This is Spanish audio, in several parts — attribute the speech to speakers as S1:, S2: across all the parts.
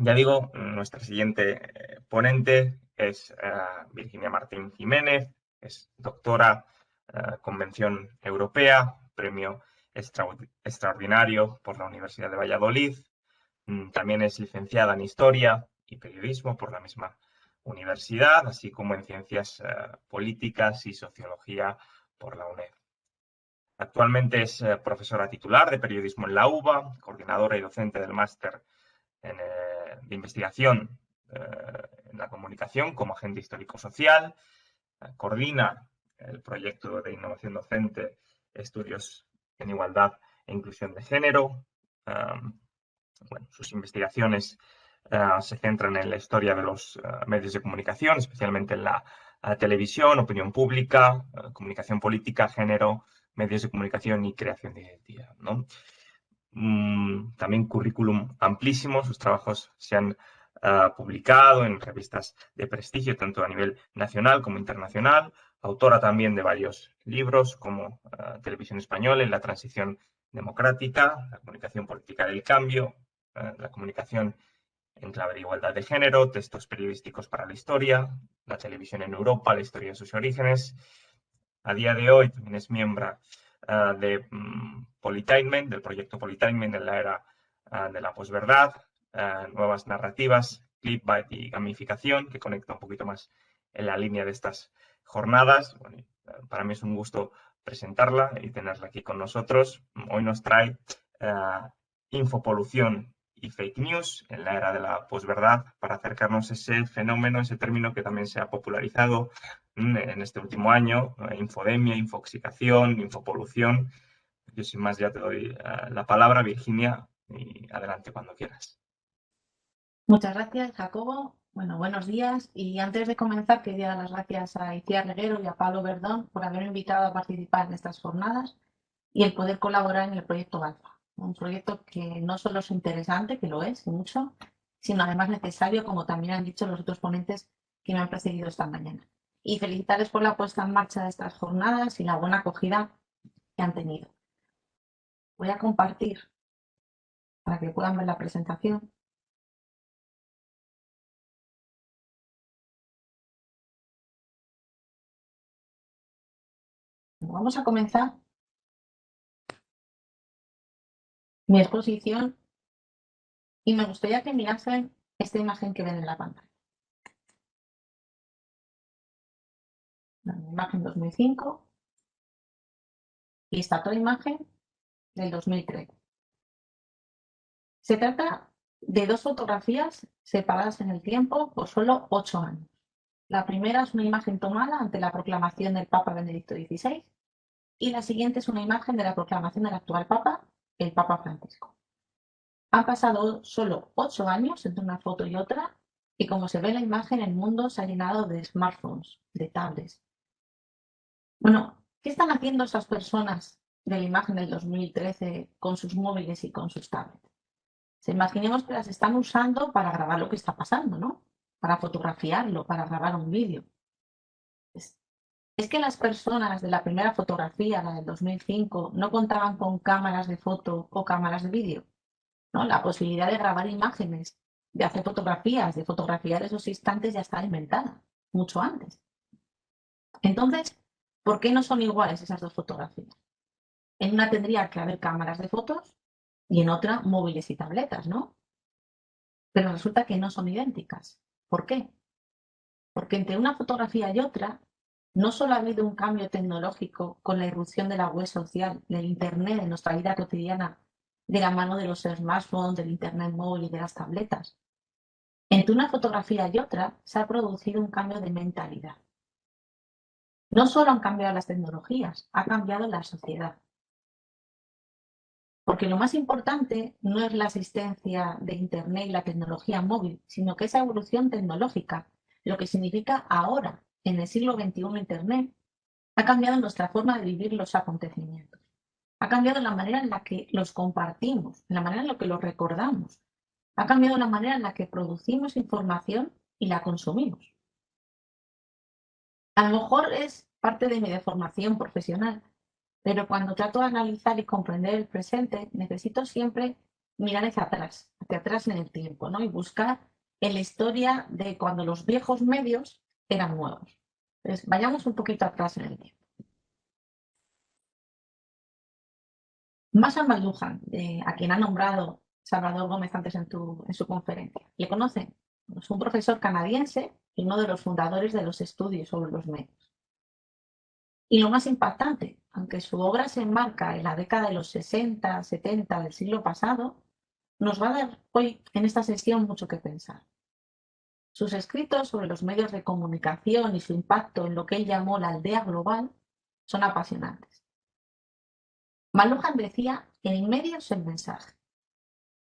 S1: Ya digo, nuestra siguiente ponente es Virginia Martín Jiménez, es doctora, Convención Europea, premio extraordinario por la Universidad de Valladolid. También es licenciada en Historia y Periodismo por la misma universidad, así como en Ciencias Políticas y Sociología por la UNED. Actualmente es profesora titular de Periodismo en la UBA, coordinadora y docente del máster de investigación en la comunicación como agente histórico-social, coordina el proyecto de innovación docente Estudios en Igualdad e Inclusión de Género. Bueno, sus investigaciones se centran en la historia de los medios de comunicación, especialmente en la televisión, opinión pública, comunicación política, género, medios de comunicación y creación de identidad, ¿no? También currículum amplísimo, sus trabajos se han publicado en revistas de prestigio, tanto a nivel nacional como internacional, autora también de varios libros como Televisión Española y la Transición Democrática, la comunicación política del cambio, la comunicación en clave de igualdad de género, textos periodísticos para la historia, la televisión en Europa, la historia de sus orígenes. A día de hoy también es miembro de Politainment, del proyecto Politainment en la era de la posverdad, nuevas narrativas, clickbait y gamificación, que conecta un poquito más en la línea de estas jornadas. Bueno, para mí es un gusto presentarla y tenerla aquí con nosotros. Hoy nos trae infopolución y fake news en la era de la posverdad para acercarnos a ese fenómeno, ese término que también se ha popularizado en este último año, infodemia, infoxicación, infopolución. Yo sin más ya te doy la palabra, Virginia, y adelante cuando quieras.
S2: Muchas gracias, Jacobo. Bueno, buenos días. Y antes de comenzar, quería dar las gracias a Iciar Reguero y a Pablo Verdón por haberme invitado a participar en estas jornadas y el poder colaborar en el proyecto Alfa. Un proyecto que no solo es interesante, que lo es, y mucho, sino además necesario, como también han dicho los otros ponentes que me han precedido esta mañana. Y felicitarles por la puesta en marcha de estas jornadas y la buena acogida que han tenido. Voy a compartir para que puedan ver la presentación. Vamos a comenzar mi exposición y me gustaría que mirasen esta imagen que ven en la pantalla. La imagen 2005 y esta otra imagen del 2003. Se trata de dos fotografías separadas en el tiempo por solo 8 años. La primera es una imagen tomada ante la proclamación del Papa Benedicto XVI y la siguiente es una imagen de la proclamación del actual Papa, el Papa Francisco. Han pasado solo 8 años entre una foto y otra y como se ve en la imagen el mundo se ha llenado de smartphones, de tablets. Bueno, ¿qué están haciendo esas personas de la imagen del 2013 con sus móviles y con sus tablets? Imaginemos que las están usando para grabar lo que está pasando, ¿no? Para fotografiarlo, para grabar un vídeo. Es que las personas de la primera fotografía, la del 2005, no contaban con cámaras de foto o cámaras de vídeo, ¿no? La posibilidad de grabar imágenes, de hacer fotografías, de fotografiar esos instantes ya está inventada, mucho antes. Entonces, ¿por qué no son iguales esas dos fotografías? En una tendría que haber cámaras de fotos y en otra móviles y tabletas, ¿no? Pero resulta que no son idénticas. ¿Por qué? Porque entre una fotografía y otra no solo ha habido un cambio tecnológico con la irrupción de la web social, del Internet en nuestra vida cotidiana, de la mano de los smartphones, del Internet móvil y de las tabletas. Entre una fotografía y otra se ha producido un cambio de mentalidad. No solo han cambiado las tecnologías, ha cambiado la sociedad. Porque lo más importante no es la asistencia de Internet y la tecnología móvil, sino que esa evolución tecnológica, lo que significa ahora, en el siglo XXI Internet, ha cambiado nuestra forma de vivir los acontecimientos. Ha cambiado la manera en la que los compartimos, la manera en la que los recordamos. Ha cambiado la manera en la que producimos información y la consumimos. A lo mejor es parte de mi deformación profesional, pero cuando trato de analizar y comprender el presente, necesito siempre mirar hacia atrás en el tiempo, ¿no? Y buscar en la historia de cuando los viejos medios eran nuevos. Entonces, vayamos un poquito atrás en el tiempo. Marshall McLuhan, a quien ha nombrado Salvador Gómez antes en su conferencia. ¿Le conocen? Es un profesor canadiense y uno de los fundadores de los estudios sobre los medios. Y lo más impactante, aunque su obra se enmarca en la década de los 60, 70 del siglo pasado, nos va a dar hoy en esta sesión mucho que pensar. Sus escritos sobre los medios de comunicación y su impacto en lo que él llamó la aldea global son apasionantes. McLuhan decía que el medio es el mensaje.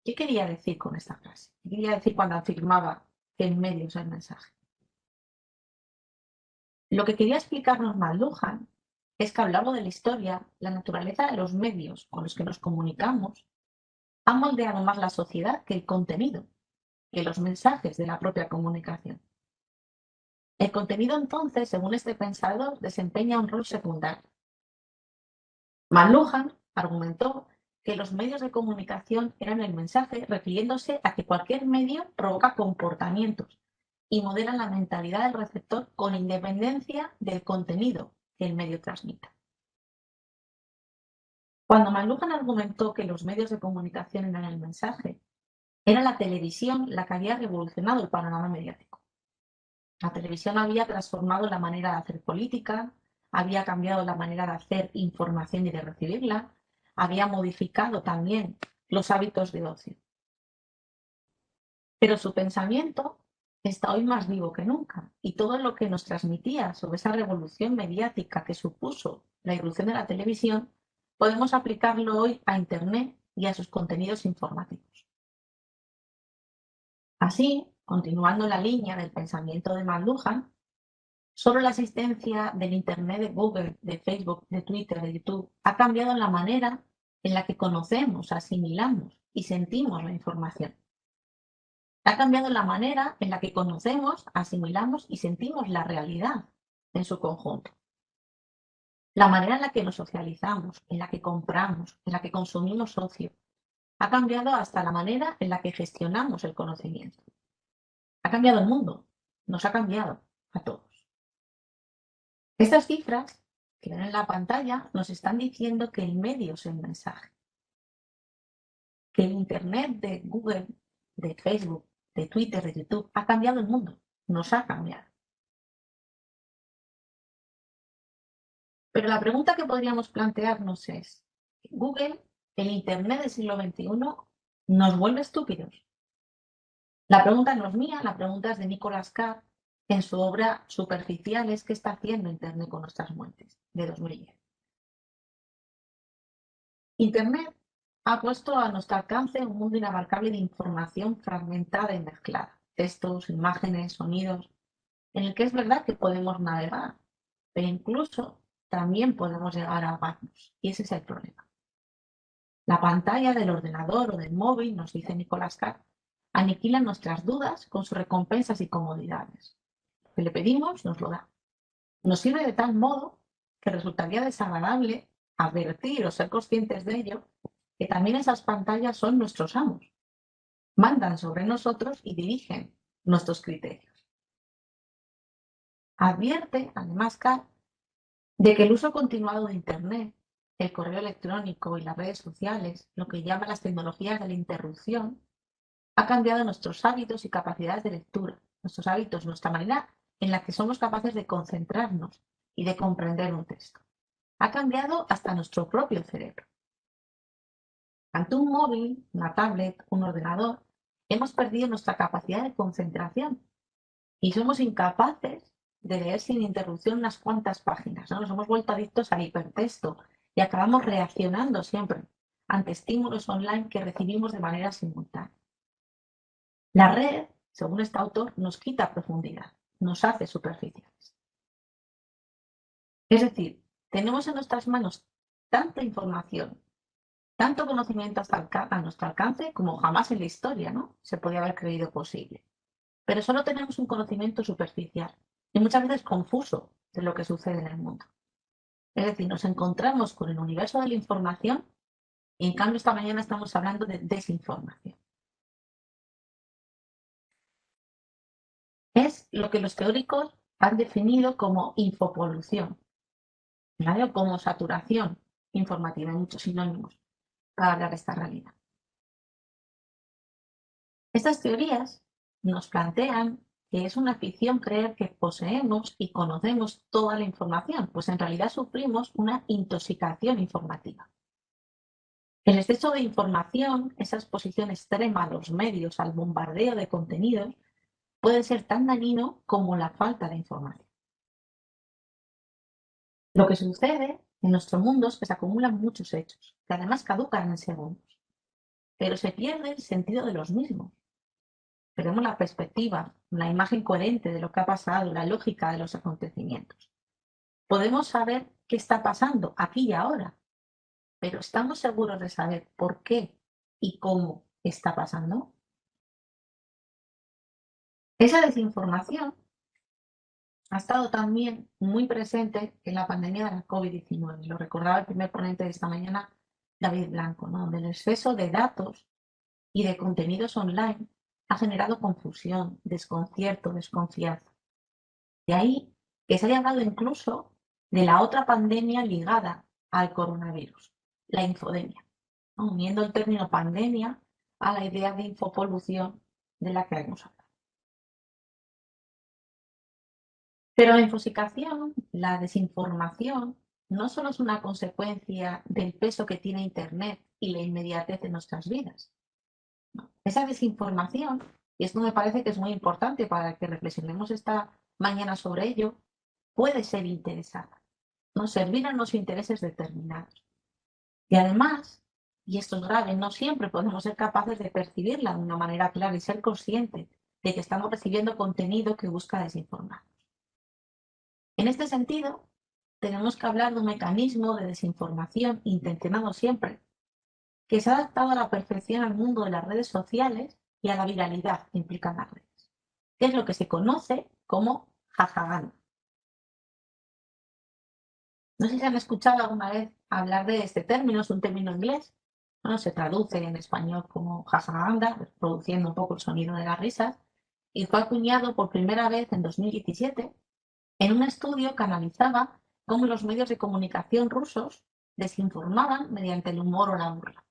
S2: ¿Qué quería decir con esta frase? ¿Qué quería decir cuando afirmaba que el medio es el mensaje? Lo que quería explicarnos McLuhan es que a lo largo de la historia, la naturaleza de los medios con los que nos comunicamos ha moldeado más la sociedad que el contenido, que los mensajes de la propia comunicación. El contenido, entonces, según este pensador, desempeña un rol secundario. McLuhan argumentó que los medios de comunicación eran el mensaje, refiriéndose a que cualquier medio provoca comportamientos y modela la mentalidad del receptor con independencia del contenido que el medio transmita. Cuando McLuhan argumentó que los medios de comunicación eran el mensaje, era la televisión la que había revolucionado el panorama mediático. La televisión había transformado la manera de hacer política, había cambiado la manera de hacer información y de recibirla, había modificado también los hábitos de ocio. Pero su pensamiento está hoy más vivo que nunca y todo lo que nos transmitía sobre esa revolución mediática que supuso la irrupción de la televisión, podemos aplicarlo hoy a Internet y a sus contenidos informativos. Así, continuando la línea del pensamiento de McLuhan, solo la existencia del Internet, de Google, de Facebook, de Twitter, de YouTube, ha cambiado la manera en la que conocemos, asimilamos y sentimos la información. Ha cambiado la manera en la que conocemos, asimilamos y sentimos la realidad en su conjunto. La manera en la que nos socializamos, en la que compramos, en la que consumimos ocio, ha cambiado hasta la manera en la que gestionamos el conocimiento. Ha cambiado el mundo, nos ha cambiado a todos. Estas cifras que ven en la pantalla nos están diciendo que el medio es el mensaje, que el Internet de Google, de Facebook, de Twitter, de YouTube, ha cambiado el mundo, nos ha cambiado. Pero la pregunta que podríamos plantearnos es, ¿Google, el Internet del siglo XXI, nos vuelve estúpidos? La pregunta no es mía, la pregunta es de Nicholas Carr en su obra Superficiales, ¿qué está haciendo Internet con nuestras mentes?, de 2010. Internet ha puesto a nuestro alcance un mundo inabarcable de información fragmentada y mezclada, textos, imágenes, sonidos, en el que es verdad que podemos navegar, pero incluso también podemos llegar a ahogarnos, y ese es el problema. La pantalla del ordenador o del móvil, nos dice Nicholas Carr, aniquila nuestras dudas con sus recompensas y comodidades. Lo que le pedimos nos lo da. Nos sirve de tal modo que resultaría desagradable advertir o ser conscientes de ello, que también esas pantallas son nuestros amos. Mandan sobre nosotros y dirigen nuestros criterios. Advierte, además, Carr, de que el uso continuado de Internet, el correo electrónico y las redes sociales, lo que llaman las tecnologías de la interrupción, ha cambiado nuestros hábitos y capacidades de lectura, nuestros hábitos, nuestra manera en la que somos capaces de concentrarnos y de comprender un texto. Ha cambiado hasta nuestro propio cerebro. Ante un móvil, una tablet, un ordenador, hemos perdido nuestra capacidad de concentración y somos incapaces de leer sin interrupción unas cuantas páginas, ¿no? Nos hemos vuelto adictos al hipertexto y acabamos reaccionando siempre ante estímulos online que recibimos de manera simultánea. La red, según este autor, nos quita profundidad, nos hace superficiales. Es decir, tenemos en nuestras manos tanta información, tanto conocimiento a nuestro alcance como jamás en la historia, ¿no?, se podía haber creído posible. Pero solo tenemos un conocimiento superficial y muchas veces confuso de lo que sucede en el mundo. Es decir, nos encontramos con el universo de la información Y en cambio, esta mañana estamos hablando de desinformación. Es lo que los teóricos han definido como infopolución, ¿vale? O como saturación informativa, hay muchos sinónimos para hablar de esta realidad. Estas teorías nos plantean que es una ficción creer que poseemos y conocemos toda la información, pues en realidad sufrimos una intoxicación informativa. El exceso de información, esa exposición extrema a los medios, al bombardeo de contenidos, puede ser tan dañino como la falta de información. Lo que sucede en nuestro mundo es que se acumulan muchos hechos, que además caducan en segundos, pero se pierde el sentido de los mismos. Perdemos la perspectiva, la imagen coherente de lo que ha pasado, la lógica de los acontecimientos. Podemos saber qué está pasando aquí y ahora, pero ¿estamos seguros de saber por qué y cómo está pasando? Esa desinformación ha estado también muy presente en la pandemia de la COVID-19. Lo recordaba el primer ponente de esta mañana, David Blanco, ¿no? Donde el exceso de datos y de contenidos online ha generado confusión, desconcierto, desconfianza. De ahí que se haya hablado incluso de la otra pandemia ligada al coronavirus, la infodemia, ¿no? Uniendo el término pandemia a la idea de infopolución de la que hemos hablado. Pero la infoxicación, la desinformación, no solo es una consecuencia del peso que tiene Internet y la inmediatez de nuestras vidas. ¿No? Esa desinformación, y esto me parece que es muy importante para que reflexionemos esta mañana sobre ello, puede ser interesada, ¿no? Servir a unos intereses determinados. Y además, y esto es grave, no siempre podemos ser capaces de percibirla de una manera clara y ser conscientes de que estamos recibiendo contenido que busca desinformar. En este sentido, tenemos que hablar de un mecanismo de desinformación intencionado siempre, que se ha adaptado a la perfección al mundo de las redes sociales y a la viralidad que implican las redes, que es lo que se conoce como jajagana. No sé si han escuchado alguna vez hablar de este término, es un término inglés, bueno, se traduce en español como jajaganda, produciendo un poco el sonido de las risas, y fue acuñado por primera vez en 2017 en un estudio que analizaba cómo los medios de comunicación rusos desinformaban mediante el humor o la burla.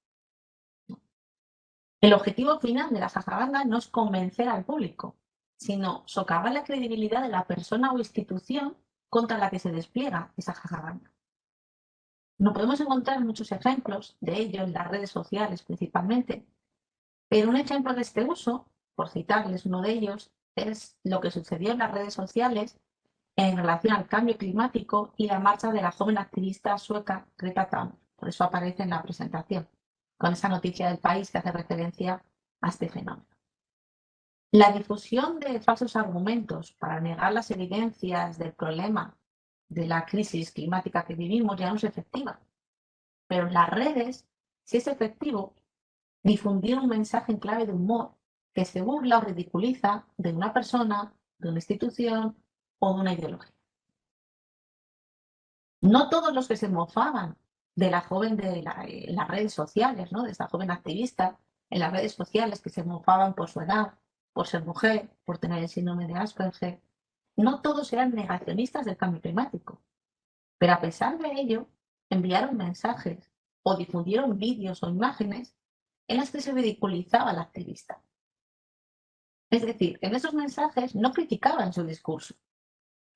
S2: El objetivo final de la jajaganda no es convencer al público, sino socavar la credibilidad de la persona o institución contra la que se despliega esa jajaganda. No podemos encontrar muchos ejemplos de ello en las redes sociales principalmente, pero un ejemplo de este uso, por citarles uno de ellos, es lo que sucedió en las redes sociales en relación al cambio climático y la marcha de la joven activista sueca Greta Thunberg. Por eso aparece en la presentación, con esa noticia del país que hace referencia a este fenómeno. La difusión de falsos argumentos para negar las evidencias del problema de la crisis climática que vivimos ya no es efectiva. Pero en las redes sí es efectivo difundir un mensaje en clave de humor que se burla o ridiculiza de una persona, de una institución o de una ideología. No todos los que se mofaban de la joven en las redes sociales, ¿no? De esta joven activista en las redes sociales que se mofaban por su edad, por ser mujer, por tener el síndrome de Asperger, no todos eran negacionistas del cambio climático. Pero a pesar de ello, enviaron mensajes o difundieron vídeos o imágenes en las que se ridiculizaba al activista. Es decir, en esos mensajes no criticaban su discurso,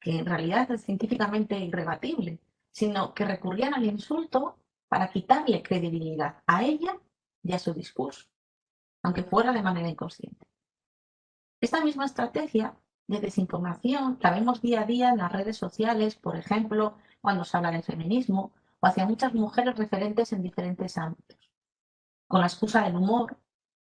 S2: que en realidad es científicamente irrebatible, sino que recurrían al insulto para quitarle credibilidad a ella y a su discurso, aunque fuera de manera inconsciente. Esta misma estrategia de desinformación la vemos día a día en las redes sociales, por ejemplo, cuando se habla del feminismo o hacia muchas mujeres referentes en diferentes ámbitos. Con la excusa del humor,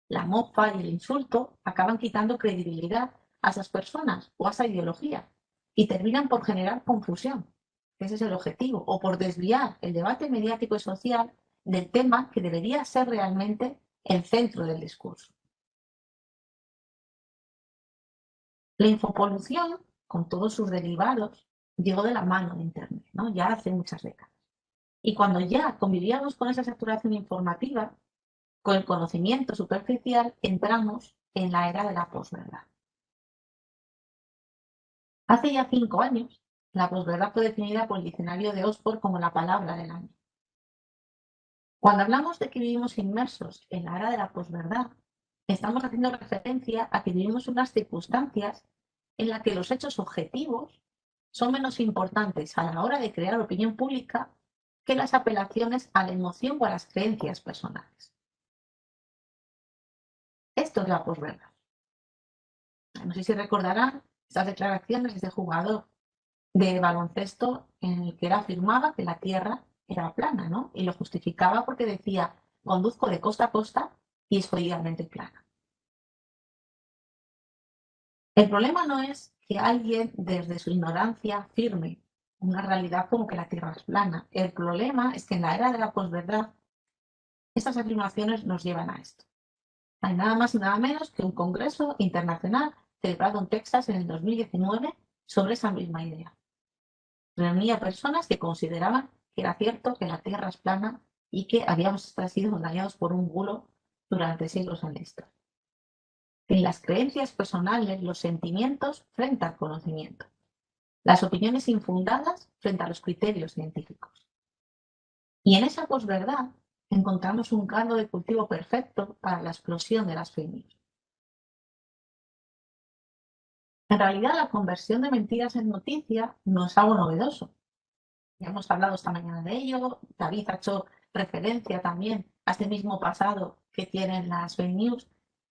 S2: la mofa y el insulto acaban quitando credibilidad a esas personas o a esa ideología y terminan por generar confusión, que ese es el objetivo, o por desviar el debate mediático y social del tema que debería ser realmente el centro del discurso. La infopolución, con todos sus derivados, llegó de la mano de Internet, ¿no? Ya hace muchas décadas. Y cuando ya convivíamos con esa saturación informativa, con el conocimiento superficial, entramos en la era de la posverdad. Hace ya 5 años, la posverdad fue definida por el diccionario de Oxford como la palabra del año. Cuando hablamos de que vivimos inmersos en la era de la posverdad, estamos haciendo referencia a que vivimos unas circunstancias en las que los hechos objetivos son menos importantes a la hora de crear opinión pública que las apelaciones a la emoción o a las creencias personales. Esto es la posverdad. No sé si recordarán esas declaraciones de ese jugador de baloncesto en el que él afirmaba que la Tierra era plana, ¿no? Y lo justificaba porque decía, conduzco de costa a costa y es jodidamente plana. El problema no es que alguien desde su ignorancia afirme una realidad como que la Tierra es plana. El problema es que en la era de la posverdad estas afirmaciones nos llevan a esto. Hay nada más y nada menos que un congreso internacional celebrado en Texas en el 2019 sobre esa misma idea. Reunía personas que consideraban que era cierto que la Tierra es plana y que habíamos sido engañados por un bulo durante siglos en la historia. En las creencias personales, los sentimientos frente al conocimiento, las opiniones infundadas frente a los criterios científicos. Y en esa posverdad encontramos un caldo de cultivo perfecto para la explosión de las fake news. En realidad, la conversión de mentiras en noticia no es algo novedoso. Ya hemos hablado esta mañana de ello. David ha hecho referencia también a este mismo pasado que tienen las fake news.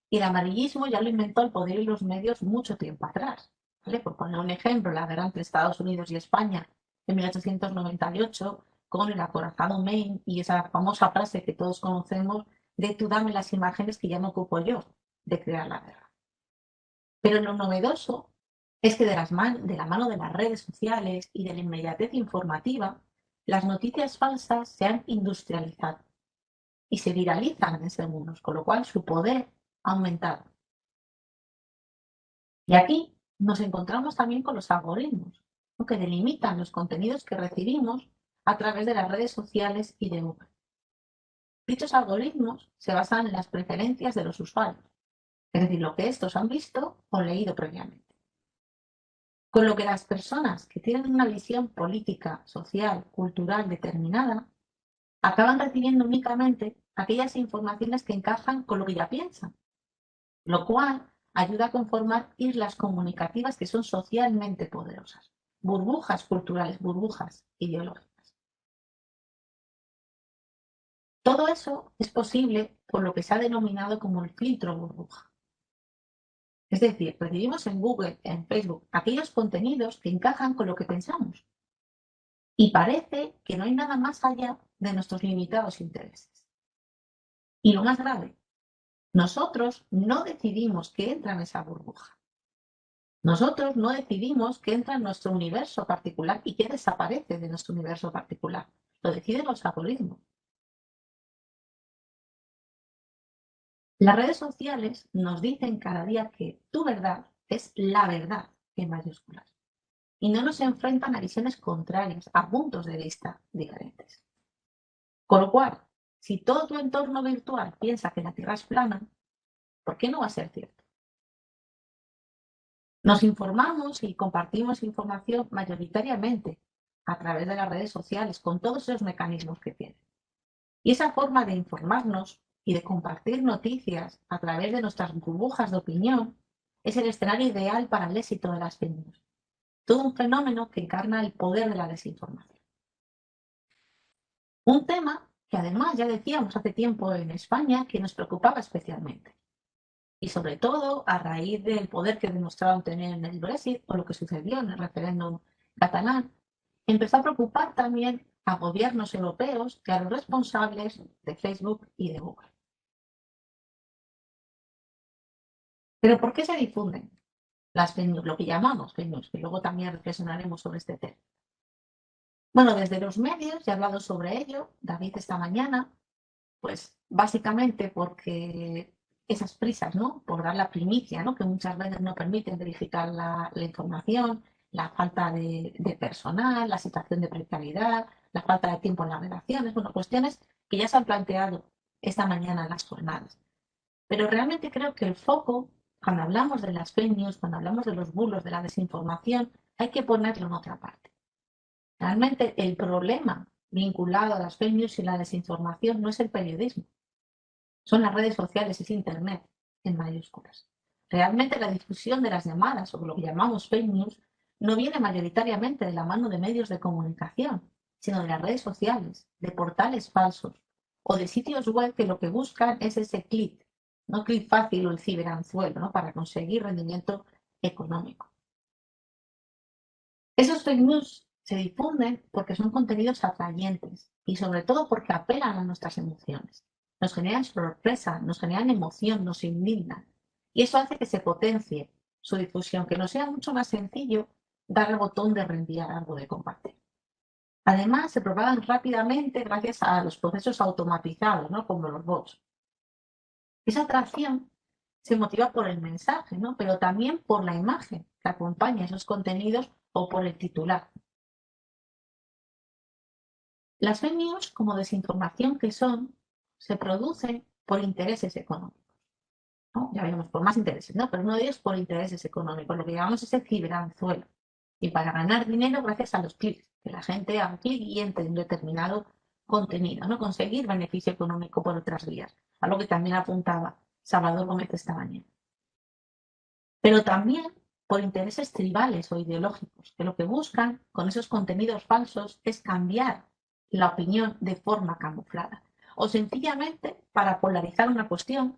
S2: Y el amarillismo ya lo inventó el poder y los medios mucho tiempo atrás. ¿Vale? Por poner un ejemplo, la guerra entre Estados Unidos y España en 1898, con el acorazado Maine y esa famosa frase que todos conocemos de tú dame las imágenes que ya me ocupo yo de crear la guerra. Pero lo novedoso es que de la mano de las redes sociales y de la inmediatez informativa, las noticias falsas se han industrializado y se viralizan en segundos, con lo cual su poder ha aumentado. Y aquí nos encontramos también con los algoritmos, que delimitan los contenidos que recibimos a través de las redes sociales y de Google. Dichos algoritmos se basan en las preferencias de los usuarios, es decir, lo que estos han visto o leído previamente. Con lo que las personas que tienen una visión política, social, cultural determinada, acaban recibiendo únicamente aquellas informaciones que encajan con lo que ya piensan, lo cual ayuda a conformar islas comunicativas que son socialmente poderosas, burbujas culturales, burbujas ideológicas. Todo eso es posible por lo que se ha denominado como el filtro burbuja. Es decir, recibimos en Google, en Facebook, aquellos contenidos que encajan con lo que pensamos. Y parece que no hay nada más allá de nuestros limitados intereses. Y lo más grave, nosotros no decidimos que entra en esa burbuja. Nosotros no decidimos que entra en nuestro universo particular y que desaparece de nuestro universo particular. Lo deciden los algoritmos. Las redes sociales nos dicen cada día que tu verdad es la verdad en mayúsculas. Y no nos enfrentan a visiones contrarias, a puntos de vista diferentes. Con lo cual, si todo tu entorno virtual piensa que la Tierra es plana, ¿por qué no va a ser cierto? Nos informamos y compartimos información mayoritariamente a través de las redes sociales, con todos esos mecanismos que tienen. Y esa forma de informarnos y de compartir noticias a través de nuestras burbujas de opinión es el escenario ideal para el éxito de las fake news. Todo un fenómeno que encarna el poder de la desinformación. Un tema que además ya decíamos hace tiempo en España que nos preocupaba especialmente. Y sobre todo a raíz del poder que demostraron tener en el Brexit o lo que sucedió en el referéndum catalán, empezó a preocupar también a gobiernos europeos y a los responsables de Facebook y de Google. ¿Pero por qué se difunden las fake news, lo que llamamos fake news, que luego también reflexionaremos sobre este tema? Bueno, desde los medios, ya he hablado sobre ello, David esta mañana, pues básicamente porque esas prisas, ¿no? Por dar la primicia, ¿no? Que muchas veces no permiten verificar la información, la falta de personal, la situación de precariedad, la falta de tiempo en las relaciones, bueno, cuestiones que ya se han planteado esta mañana en las jornadas. Pero realmente creo que el foco, cuando hablamos de las fake news, cuando hablamos de los bulos, de la desinformación, hay que ponerlo en otra parte. Realmente el problema vinculado a las fake news y la desinformación no es el periodismo, son las redes sociales, es Internet en mayúsculas. Realmente la difusión de las llamadas o lo que llamamos fake news no viene mayoritariamente de la mano de medios de comunicación, sino de las redes sociales, de portales falsos o de sitios web que lo que buscan es ese clic, no clic fácil o el ciberanzuelo, ¿no? Para conseguir rendimiento económico. Esos fake news se difunden porque son contenidos atrayentes y sobre todo porque apelan a nuestras emociones. Nos generan sorpresa, nos generan emoción, nos indignan. Y eso hace que se potencie su difusión, que nos sea mucho más sencillo dar el botón de reenviar algo, de compartir. Además, se propagan rápidamente gracias a los procesos automatizados, ¿no? Como los bots. Esa atracción se motiva por el mensaje, ¿no? Pero también por la imagen que acompaña esos contenidos o por el titular. Las fake news, como desinformación que son, se producen por intereses económicos, ¿no? Ya veremos, por más intereses, ¿no? Pero uno de ellos por intereses económicos, lo que llamamos ese ciberanzuelo. Y para ganar dinero gracias a los clics, que la gente haga clic y entre en determinado contenido, ¿no? Conseguir beneficio económico por otras vías, algo que también apuntaba Salvador Gómez esta mañana. Pero también por intereses tribales o ideológicos, que lo que buscan con esos contenidos falsos es cambiar la opinión de forma camuflada o sencillamente para polarizar una cuestión,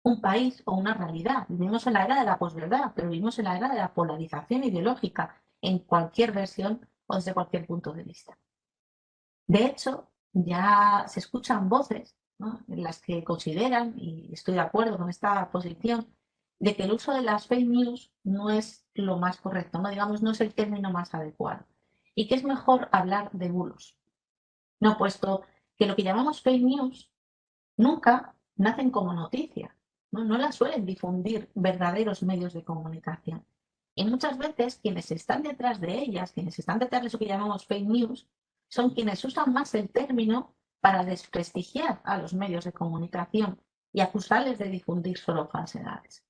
S2: un país o una realidad. Vivimos en la era de la posverdad, pero vivimos en la era de la polarización ideológica en cualquier versión o desde cualquier punto de vista. De hecho, ya se escuchan voces, ¿no?, en las que consideran, y estoy de acuerdo con esta posición, de que el uso de las fake news no es lo más correcto, no, digamos, no es el término más adecuado, y que es mejor hablar de bulos, no, puesto que lo que llamamos fake news nunca nacen como noticia, no las suelen difundir verdaderos medios de comunicación. Y muchas veces quienes están detrás de ellas, quienes están detrás de eso que llamamos fake news, son quienes usan más el término para desprestigiar a los medios de comunicación y acusarles de difundir solo falsedades.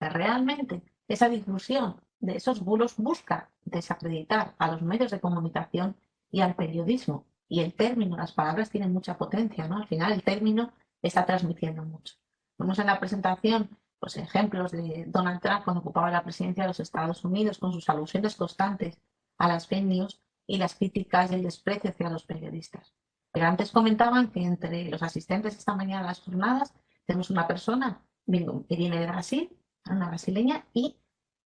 S2: Realmente esa difusión de esos bulos busca desacreditar a los medios de comunicación y al periodismo. Y el término, las palabras tienen mucha potencia, ¿no? Al final el término está transmitiendo mucho. Vemos en la presentación pues, ejemplos de Donald Trump cuando ocupaba la presidencia de los Estados Unidos con sus alusiones constantes a las fake news y las críticas y el desprecio hacia los periodistas. Pero antes comentaban que entre los asistentes esta mañana a las jornadas tenemos una persona que viene de Brasil, una brasileña, y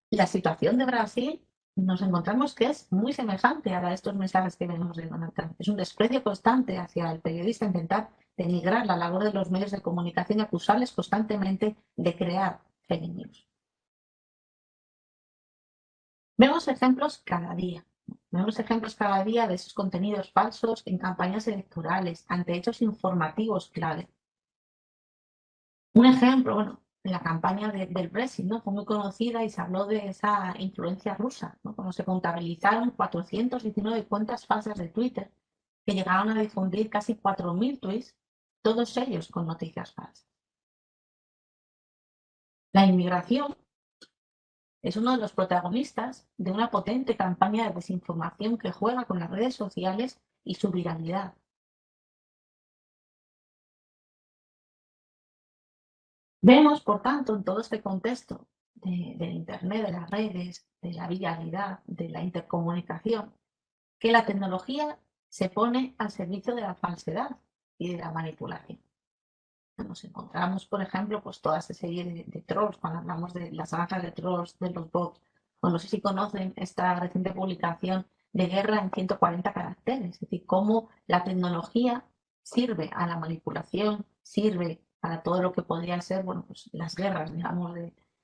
S2: la situación de Brasil nos encontramos que es muy semejante a la de estos mensajes que vemos de Donald Trump. Es un desprecio constante hacia el periodista, intentar denigrar la labor de los medios de comunicación y acusarles constantemente de crear fake news. Vemos ejemplos cada día. Vemos ejemplos cada día de esos contenidos falsos en campañas electorales, ante hechos informativos clave. Un ejemplo, bueno, la campaña del Brexit, ¿no? Fue muy conocida y se habló de esa influencia rusa, ¿no? Cuando se contabilizaron 419 cuentas falsas de Twitter que llegaron a difundir casi 4.000 tweets, todos ellos con noticias falsas. La inmigración es uno de los protagonistas de una potente campaña de desinformación que juega con las redes sociales y su viralidad. Vemos, por tanto, en todo este contexto del Internet, de las redes, de la viralidad, de la intercomunicación, que la tecnología se pone al servicio de la falsedad y de la manipulación. Nos encontramos, por ejemplo, pues toda esta serie de trolls, cuando hablamos de las granjas de trolls, de los bots, o no sé si conocen esta reciente publicación de Guerra en 140 caracteres, es decir, cómo la tecnología sirve a la manipulación, sirve para todo lo que podrían ser, bueno, pues las guerras, digamos,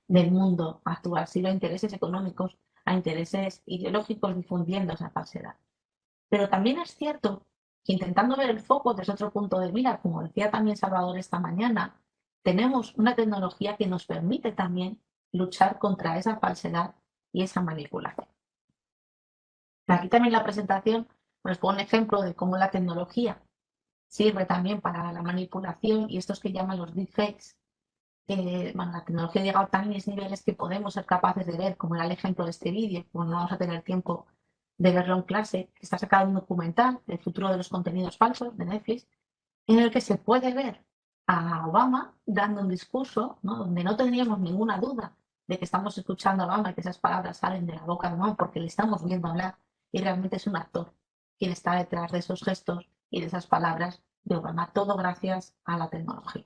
S2: del mundo actual, sirve a intereses económicos, a intereses ideológicos difundiendo esa falsedad. Pero también es cierto que intentando ver el foco desde otro punto de vista, como decía también Salvador esta mañana, tenemos una tecnología que nos permite también luchar contra esa falsedad y esa manipulación. Aquí también la presentación Os pongo un ejemplo de cómo la tecnología sirve también para la manipulación y estos que llaman los deepfakes. Bueno, la tecnología ha llegado a tales niveles que podemos ser capaces de ver, como era el ejemplo de este vídeo, pues no vamos a tener tiempo de verlo en clase, que está sacado un documental del futuro de los contenidos falsos de Netflix, en el que se puede ver a Obama dando un discurso, ¿no?, donde no tendríamos ninguna duda de que estamos escuchando a Obama y que esas palabras salen de la boca de Obama porque le estamos viendo hablar y realmente es un actor quien está detrás de esos gestos y de esas palabras de Obama, todo gracias a la tecnología.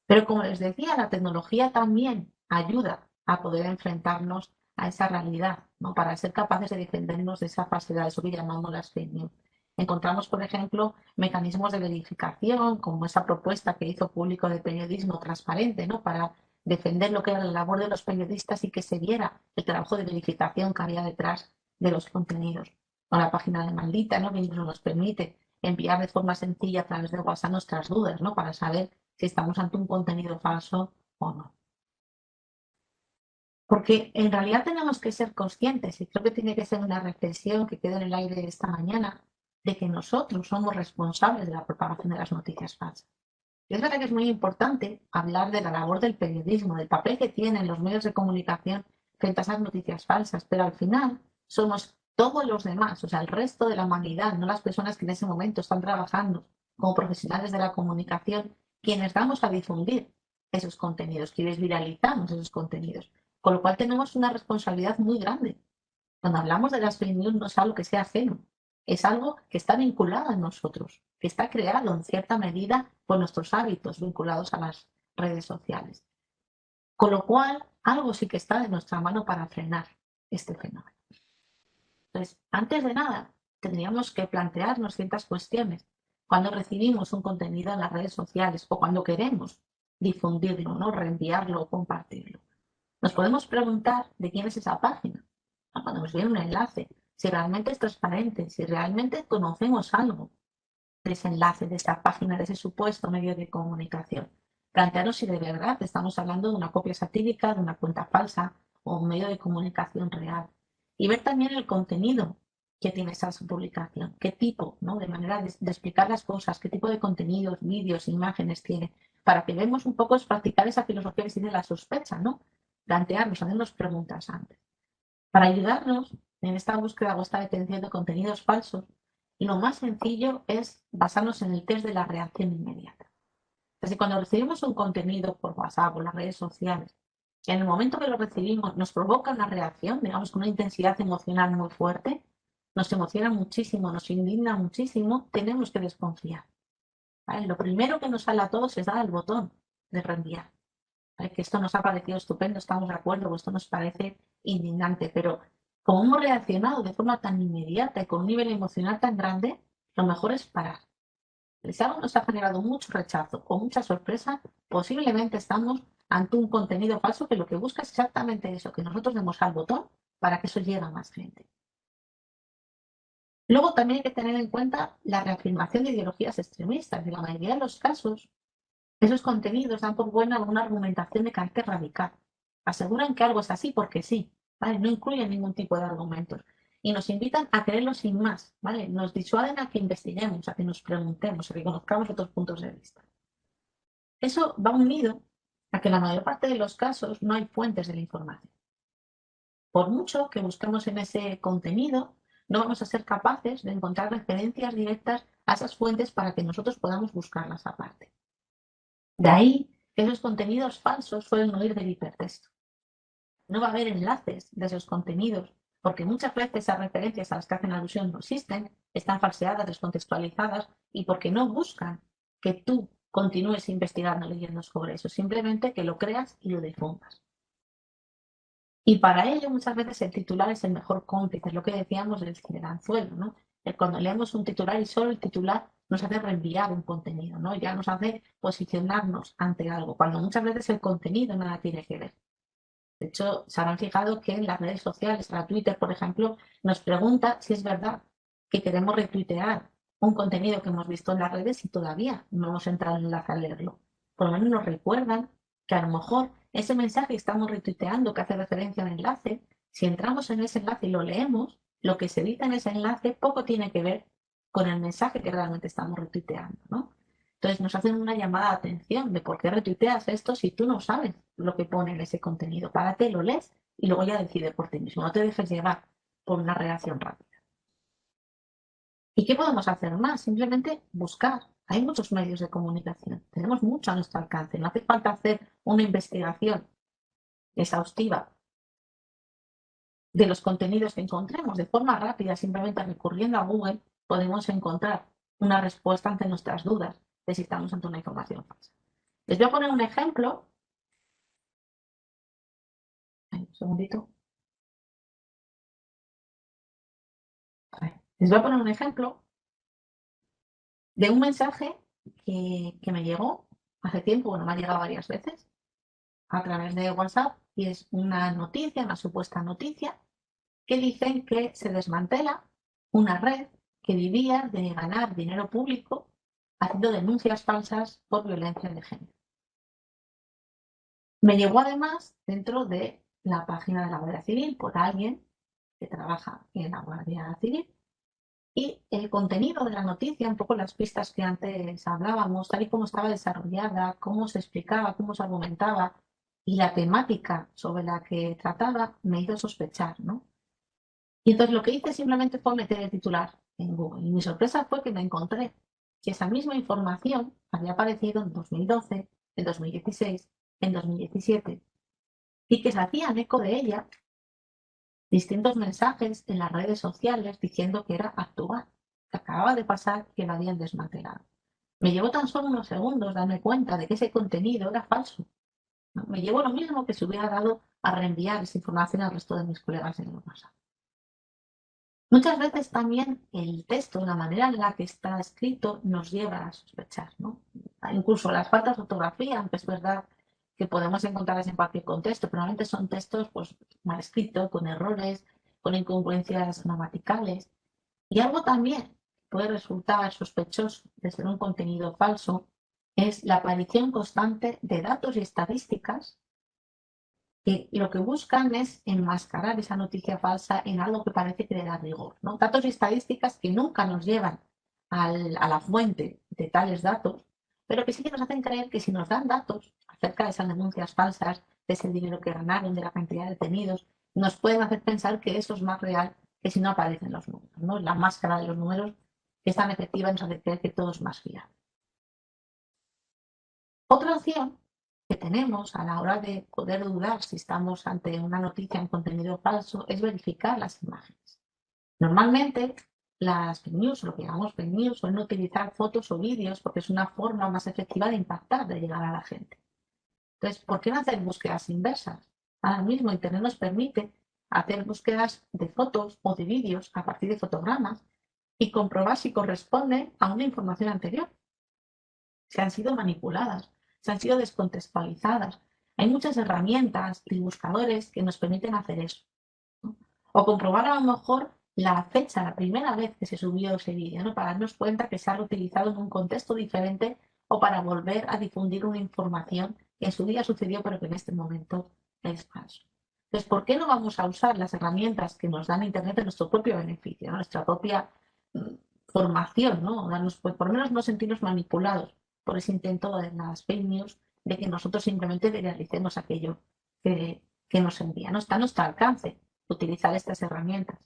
S2: Pero como les decía, la tecnología también ayuda a poder enfrentarnos a esa realidad, ¿no?, para ser capaces de defendernos de esa falsedad, eso que llamamos las fake news. Encontramos, por ejemplo, mecanismos de verificación, como esa propuesta que hizo Público de Periodismo Transparente, ¿no?, para defender lo que era la labor de los periodistas y que se viera el trabajo de verificación que había detrás de los contenidos. O la página de Maldita, ¿no?, que incluso nos permite enviar de forma sencilla a través de WhatsApp nuestras dudas, ¿no?, para saber si estamos ante un contenido falso o no. Porque en realidad tenemos que ser conscientes, y creo que tiene que ser una reflexión que quede en el aire esta mañana, de que nosotros somos responsables de la propagación de las noticias falsas. Y es verdad que es muy importante hablar de la labor del periodismo, del papel que tienen los medios de comunicación frente a esas noticias falsas, pero al final somos todos los demás, o sea, el resto de la humanidad, no las personas que en ese momento están trabajando como profesionales de la comunicación, quienes damos a difundir esos contenidos, quienes viralizamos esos contenidos. Con lo cual tenemos una responsabilidad muy grande. Cuando hablamos de las fake news no es algo que sea ajeno, es algo que está vinculado en nosotros, que está creado en cierta medida por nuestros hábitos vinculados a las redes sociales. Con lo cual, algo sí que está de nuestra mano para frenar este fenómeno. Entonces, antes de nada, tendríamos que plantearnos ciertas cuestiones cuando recibimos un contenido en las redes sociales o cuando queremos difundirlo, ¿no?, reenviarlo o compartirlo. Nos podemos preguntar de quién es esa página. Cuando nos viene un enlace, si realmente es transparente, si realmente conocemos algo de ese enlace, de esa página, de ese supuesto medio de comunicación. Plantearnos si de verdad estamos hablando de una copia satírica, de una cuenta falsa o un medio de comunicación real. Y ver también el contenido que tiene esa publicación, qué tipo, ¿no?, de manera de explicar las cosas, qué tipo de contenidos, vídeos, imágenes tiene, para que vemos un poco, es practicar esa filosofía que tiene la sospecha, ¿no? Plantearnos, hacernos preguntas antes. Para ayudarnos en esta búsqueda o esta detención de contenidos falsos, lo más sencillo es basarnos en el test de la reacción inmediata. Así, cuando recibimos un contenido por WhatsApp o las redes sociales, en el momento que lo recibimos nos provoca una reacción, digamos, con una intensidad emocional muy fuerte, nos emociona muchísimo, nos indigna muchísimo, tenemos que desconfiar, ¿vale? Lo primero que nos sale a todos es dar al botón de reenviar. Que esto nos ha parecido estupendo, estamos de acuerdo, o esto nos parece indignante, pero como hemos reaccionado de forma tan inmediata y con un nivel emocional tan grande, lo mejor es parar. Si algo nos ha generado mucho rechazo o mucha sorpresa, posiblemente estamos ante un contenido falso que lo que busca es exactamente eso, que nosotros demos al botón para que eso llegue a más gente. Luego también hay que tener en cuenta la reafirmación de ideologías extremistas. En la mayoría de los casos, esos contenidos dan por buena una argumentación de carácter radical. Aseguran que algo es así porque sí, ¿vale? No incluyen ningún tipo de argumentos. Y nos invitan a creerlo sin más, ¿vale? Nos disuaden a que investiguemos, a que nos preguntemos, a que conozcamos otros puntos de vista. Eso va unido a que en la mayor parte de los casos no hay fuentes de la información. Por mucho que busquemos en ese contenido, no vamos a ser capaces de encontrar referencias directas a esas fuentes para que nosotros podamos buscarlas aparte. De ahí que esos contenidos falsos suelen huir del hipertexto. No va a haber enlaces de esos contenidos, porque muchas veces esas referencias a las que hacen alusión no existen, están falseadas, descontextualizadas, y porque no buscan que tú continúes investigando, leyendo sobre eso, simplemente que lo creas y lo difundas. Y para ello muchas veces el titular es el mejor cómplice, es lo que decíamos del ciberanzuelo, ¿no? Cuando leemos un titular y solo el titular nos hace reenviar un contenido, ¿no? Ya nos hace posicionarnos ante algo, cuando muchas veces el contenido nada tiene que ver. De hecho, se habrán fijado que en las redes sociales, la Twitter, por ejemplo, nos pregunta si es verdad que queremos retuitear un contenido que hemos visto en las redes y todavía no hemos entrado en enlace a leerlo. Por lo menos nos recuerdan que a lo mejor ese mensaje que estamos retuiteando que hace referencia al enlace, si entramos en ese enlace y lo leemos, lo que se dice en ese enlace poco tiene que ver con el mensaje que realmente estamos retuiteando, ¿no? Entonces nos hacen una llamada de atención de por qué retuiteas esto si tú no sabes lo que pone en ese contenido. Párate, lo lees y luego ya decide por ti mismo. No te dejes llevar por una reacción rápida. ¿Y qué podemos hacer más? Simplemente buscar. Hay muchos medios de comunicación. Tenemos mucho a nuestro alcance. No hace falta hacer una investigación exhaustiva de los contenidos que encontremos. De forma rápida, simplemente recurriendo a Google, podemos encontrar una respuesta ante nuestras dudas de si estamos ante una información falsa. Les voy a poner un ejemplo. Un segundito. Les voy a poner un ejemplo de un mensaje que me llegó hace tiempo, bueno, me ha llegado varias veces a través de WhatsApp, y es una noticia, una supuesta noticia, que dicen que se desmantela una red que vivía de ganar dinero público haciendo denuncias falsas por violencia de género. Me llegó además dentro de la página de la Guardia Civil por alguien que trabaja en la Guardia Civil, y el contenido de la noticia, un poco las pistas que antes hablábamos, tal y como estaba desarrollada, cómo se explicaba, cómo se argumentaba y la temática sobre la que trataba, me hizo sospechar, ¿no? Y entonces lo que hice simplemente fue meter el titular en Google. Y mi sorpresa fue que me encontré que esa misma información había aparecido en 2012, en 2016, en 2017, y que se hacían eco de ella distintos mensajes en las redes sociales diciendo que era actual, que acababa de pasar, que lo habían desmantelado. Me llevó tan solo unos segundos darme cuenta de que ese contenido era falso, ¿no? Me llevó lo mismo que si hubiera dado a reenviar esa información al resto de mis colegas en el WhatsApp. Muchas veces también el texto, la manera en la que está escrito, nos lleva a sospechar, ¿no? Incluso las faltas de ortografía, aunque es verdad que podemos encontrarlas en cualquier contexto, pero normalmente son textos pues, mal escritos, con errores, con incongruencias gramaticales. Y algo también puede resultar sospechoso de ser un contenido falso es la aparición constante de datos y estadísticas que lo que buscan es enmascarar esa noticia falsa en algo que parece que le da rigor, ¿no? Datos y estadísticas que nunca nos llevan a la fuente de tales datos, pero que sí que nos hacen creer que si nos dan datos acerca de esas denuncias falsas, de ese dinero que ganaron, de la cantidad de detenidos, nos pueden hacer pensar que eso es más real que si no aparecen los números, ¿no? La máscara de los números que es tan efectiva nos hace creer que todo es más fiable. Otra opción que tenemos a la hora de poder dudar si estamos ante una noticia en contenido falso es verificar las imágenes. Normalmente las fake news, lo que llamamos fake news, suelen utilizar fotos o vídeos porque es una forma más efectiva de impactar, de llegar a la gente. Entonces, ¿por qué no hacer búsquedas inversas? Ahora mismo Internet nos permite hacer búsquedas de fotos o de vídeos a partir de fotogramas y comprobar si corresponden a una información anterior, se han sido manipuladas, se han sido descontextualizadas. Hay muchas herramientas y buscadores que nos permiten hacer eso, ¿no? O comprobar a lo mejor la fecha, la primera vez que se subió ese vídeo, ¿no? Para darnos cuenta que se ha reutilizado en un contexto diferente o para volver a difundir una información que en su día sucedió pero que en este momento es falso. Entonces, ¿por qué no vamos a usar las herramientas que nos dan Internet en nuestro propio beneficio, ¿no? Nuestra propia formación, ¿no? Darnos, pues, por lo menos no sentirnos manipulados por ese intento de las fake news de que nosotros simplemente realicemos aquello que nos envía. No está a nuestro alcance utilizar estas herramientas.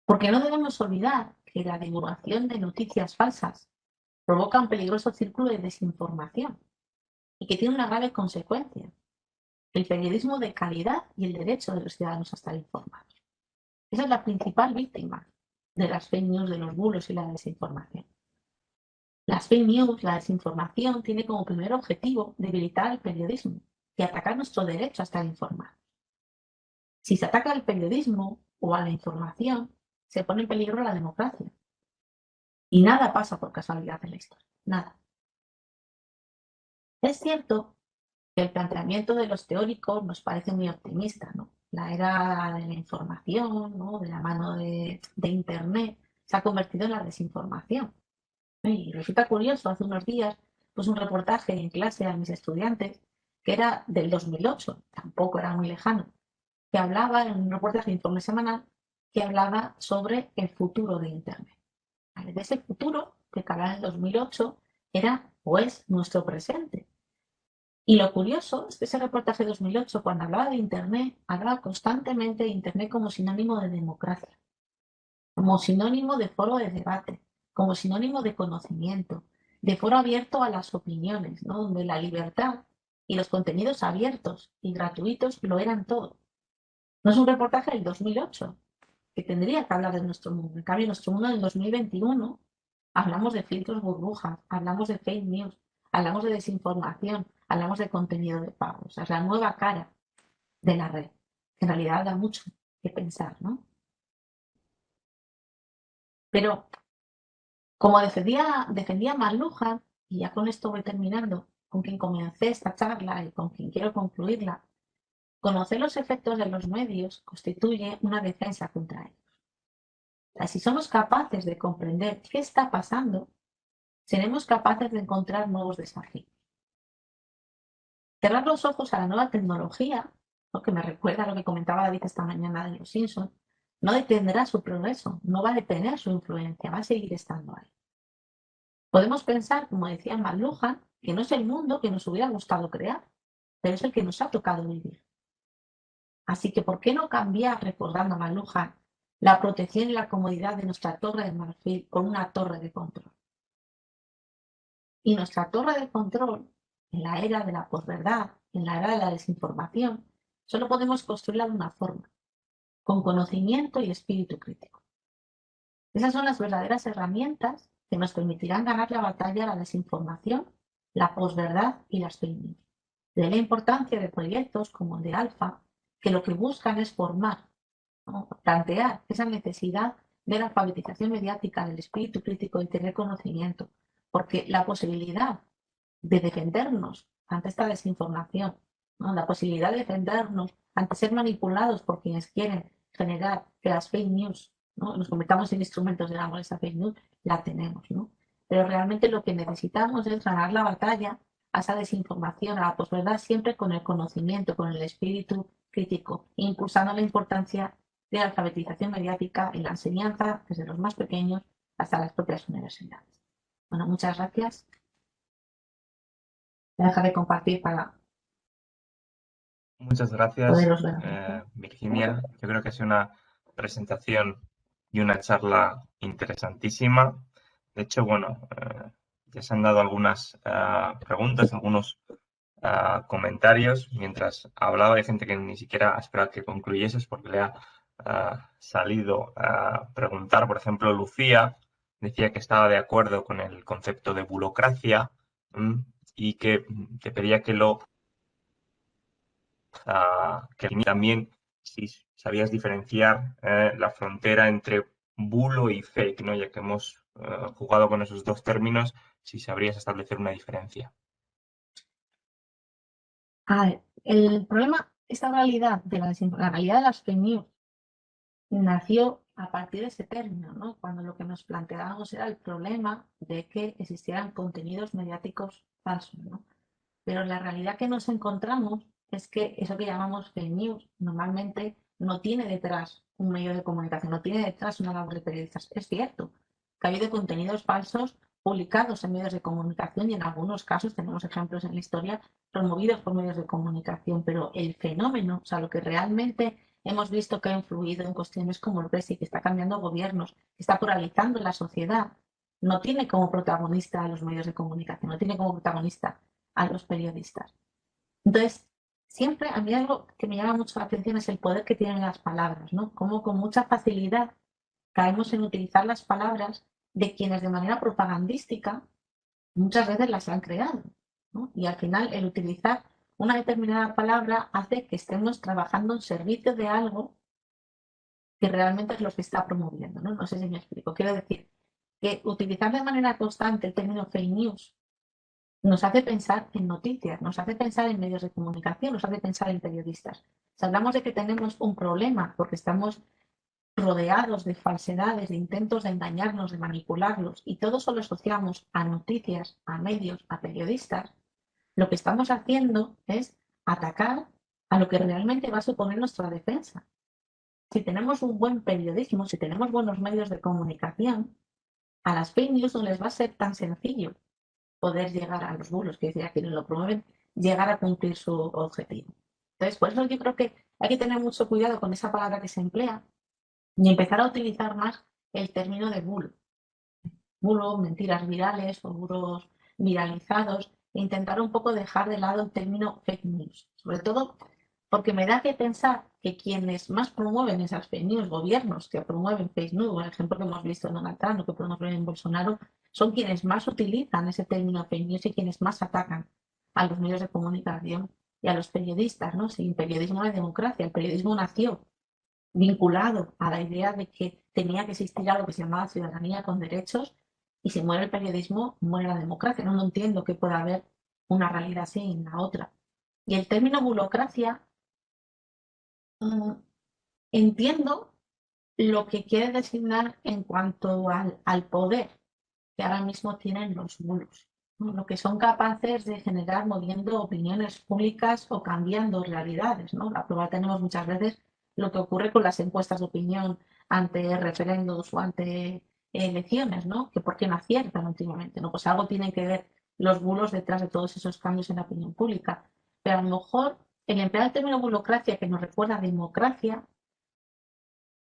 S2: Porque no debemos olvidar que la divulgación de noticias falsas provoca un peligroso círculo de desinformación y que tiene una grave consecuencia: el periodismo de calidad y el derecho de los ciudadanos a estar informados. Esa es la principal víctima de las fake news, de los bulos y la desinformación. Las fake news, la desinformación, tiene como primer objetivo debilitar el periodismo y atacar nuestro derecho a estar informados. Si se ataca al periodismo o a la información, se pone en peligro la democracia. Y nada pasa por casualidad en la historia, nada. Es cierto que el planteamiento de los teóricos nos parece muy optimista, ¿no? La era de la información, ¿no? De la mano de Internet, se ha convertido en la desinformación. Y resulta curioso, hace unos días puse un reportaje en clase a mis estudiantes que era del 2008, tampoco era muy lejano, que hablaba, en un reportaje de informe semanal, que hablaba sobre el futuro de Internet. ¿Vale? De ese futuro, que hablaba en el 2008, era pues nuestro presente. Y lo curioso es que ese reportaje de 2008, cuando hablaba de Internet, hablaba constantemente de Internet como sinónimo de democracia, como sinónimo de foro de debate, como sinónimo de conocimiento, de foro abierto a las opiniones, ¿no? Donde la libertad y los contenidos abiertos y gratuitos lo eran todo. No es un reportaje del 2008, que tendría que hablar de nuestro mundo. En cambio, en nuestro mundo del 2021 hablamos de filtros burbujas, hablamos de fake news, hablamos de desinformación, hablamos de contenido de pago. O sea, es la nueva cara de la red. En realidad da mucho que pensar, ¿no? Pero como defendía McLuhan, y ya con esto voy terminando, con quien comencé esta charla y con quien quiero concluirla, conocer los efectos de los medios constituye una defensa contra ellos. O sea, si somos capaces de comprender qué está pasando, seremos capaces de encontrar nuevos desafíos. Cerrar los ojos a la nueva tecnología, lo que me recuerda a lo que comentaba David esta mañana de los Simpsons, no detendrá su progreso, no va a detener su influencia, va a seguir estando ahí. Podemos pensar, como decía McLuhan, que no es el mundo que nos hubiera gustado crear, pero es el que nos ha tocado vivir. Así que, ¿por qué no cambiar, recordando a McLuhan, la protección y la comodidad de nuestra torre de marfil por una torre de control? Y nuestra torre de control, en la era de la posverdad, en la era de la desinformación, solo podemos construirla de una forma, con conocimiento y espíritu crítico. Esas son las verdaderas herramientas que nos permitirán ganar la batalla a la desinformación, la posverdad y las fake news. De ahí la importancia de proyectos como el de Alfa, que lo que buscan es formar, ¿no? Plantear esa necesidad de la alfabetización mediática, del espíritu crítico y tener conocimiento, porque la posibilidad de defendernos ante esta desinformación, ¿no? La posibilidad de defendernos ante ser manipulados por quienes quieren generar que las fake news, ¿no? Nos convirtamos en instrumentos de la esa fake news, la tenemos, ¿no? Pero realmente lo que necesitamos es ganar la batalla a esa desinformación, a la posverdad, siempre con el conocimiento, con el espíritu crítico, impulsando la importancia de la alfabetización mediática y la enseñanza desde los más pequeños hasta las propias universidades. Bueno, muchas gracias. Voy a dejar de compartir para
S1: Muchas gracias,
S2: poderos ver.
S1: Virginia. Yo creo que es una presentación y una charla interesantísima. De hecho, bueno, ya se han dado algunas preguntas, algunos comentarios. Mientras hablaba, hay gente que ni siquiera ha esperado que concluyeses porque le ha salido a preguntar. Por ejemplo, Lucía decía que estaba de acuerdo con el concepto de burocracia y que te pedía que lo que también si sabías diferenciar la frontera entre bulo y fake, ¿no? Ya que hemos jugado con esos dos términos, si sabrías establecer una diferencia.
S2: A ver, el problema, esta realidad de la realidad de las fake news nació a partir de ese término, ¿no? Cuando lo que nos planteábamos era el problema de que existieran contenidos mediáticos falsos, ¿no? Pero la realidad que nos encontramos es que eso que llamamos fake news normalmente no tiene detrás un medio de comunicación, no tiene detrás una labor de periodistas. Es cierto que ha habido contenidos falsos publicados en medios de comunicación y en algunos casos tenemos ejemplos en la historia promovidos por medios de comunicación, pero el fenómeno, o sea, lo que realmente hemos visto que ha influido en cuestiones como el Brexit, que está cambiando gobiernos, que está polarizando la sociedad, no tiene como protagonista a los medios de comunicación, no tiene como protagonista a los periodistas. Entonces, siempre a mí algo que me llama mucho la atención es el poder que tienen las palabras, ¿no? Cómo con mucha facilidad caemos en utilizar las palabras de quienes de manera propagandística muchas veces las han creado, ¿no? Y al final el utilizar una determinada palabra hace que estemos trabajando en servicio de algo que realmente es lo que está promoviendo, ¿no? No sé si me explico. Quiero decir que utilizar de manera constante el término fake news nos hace pensar en noticias, nos hace pensar en medios de comunicación, nos hace pensar en periodistas. Si hablamos de que tenemos un problema porque estamos rodeados de falsedades, de intentos de engañarnos, de manipularlos, y todo eso lo asociamos a noticias, a medios, a periodistas, lo que estamos haciendo es atacar a lo que realmente va a suponer nuestra defensa. Si tenemos un buen periodismo, si tenemos buenos medios de comunicación, a las fake news no les va a ser tan sencillo poder llegar a los bulos, que decir, a quienes lo promueven, llegar a cumplir su objetivo. Entonces, por eso yo creo que hay que tener mucho cuidado con esa palabra que se emplea y empezar a utilizar más el término de bulo. Bulo, mentiras virales o bulos viralizados, e intentar un poco dejar de lado el término fake news. Sobre todo porque me da que pensar que quienes más promueven esas fake news, gobiernos que promueven fake news, por ejemplo que hemos visto en Donald Trump o que promueven en Bolsonaro, son quienes más utilizan ese término fake news y quienes más atacan a los medios de comunicación y a los periodistas, ¿no? Sin periodismo no hay democracia, el periodismo nació vinculado a la idea de que tenía que existir algo que se llamaba ciudadanía con derechos, y si muere el periodismo, muere la democracia. No, no entiendo que pueda haber una realidad así en la otra. Y el término burocracia, entiendo lo que quiere designar en cuanto al poder que ahora mismo tienen los bulos, ¿no? Lo que son capaces de generar moviendo opiniones públicas o cambiando realidades, ¿no? La prueba tenemos muchas veces lo que ocurre con las encuestas de opinión ante referendos o ante elecciones, ¿no? Que por qué no aciertan últimamente, ¿no? Pues algo tienen que ver los bulos detrás de todos esos cambios en la opinión pública. Pero a lo mejor el emplear el término burocracia, que nos recuerda a democracia,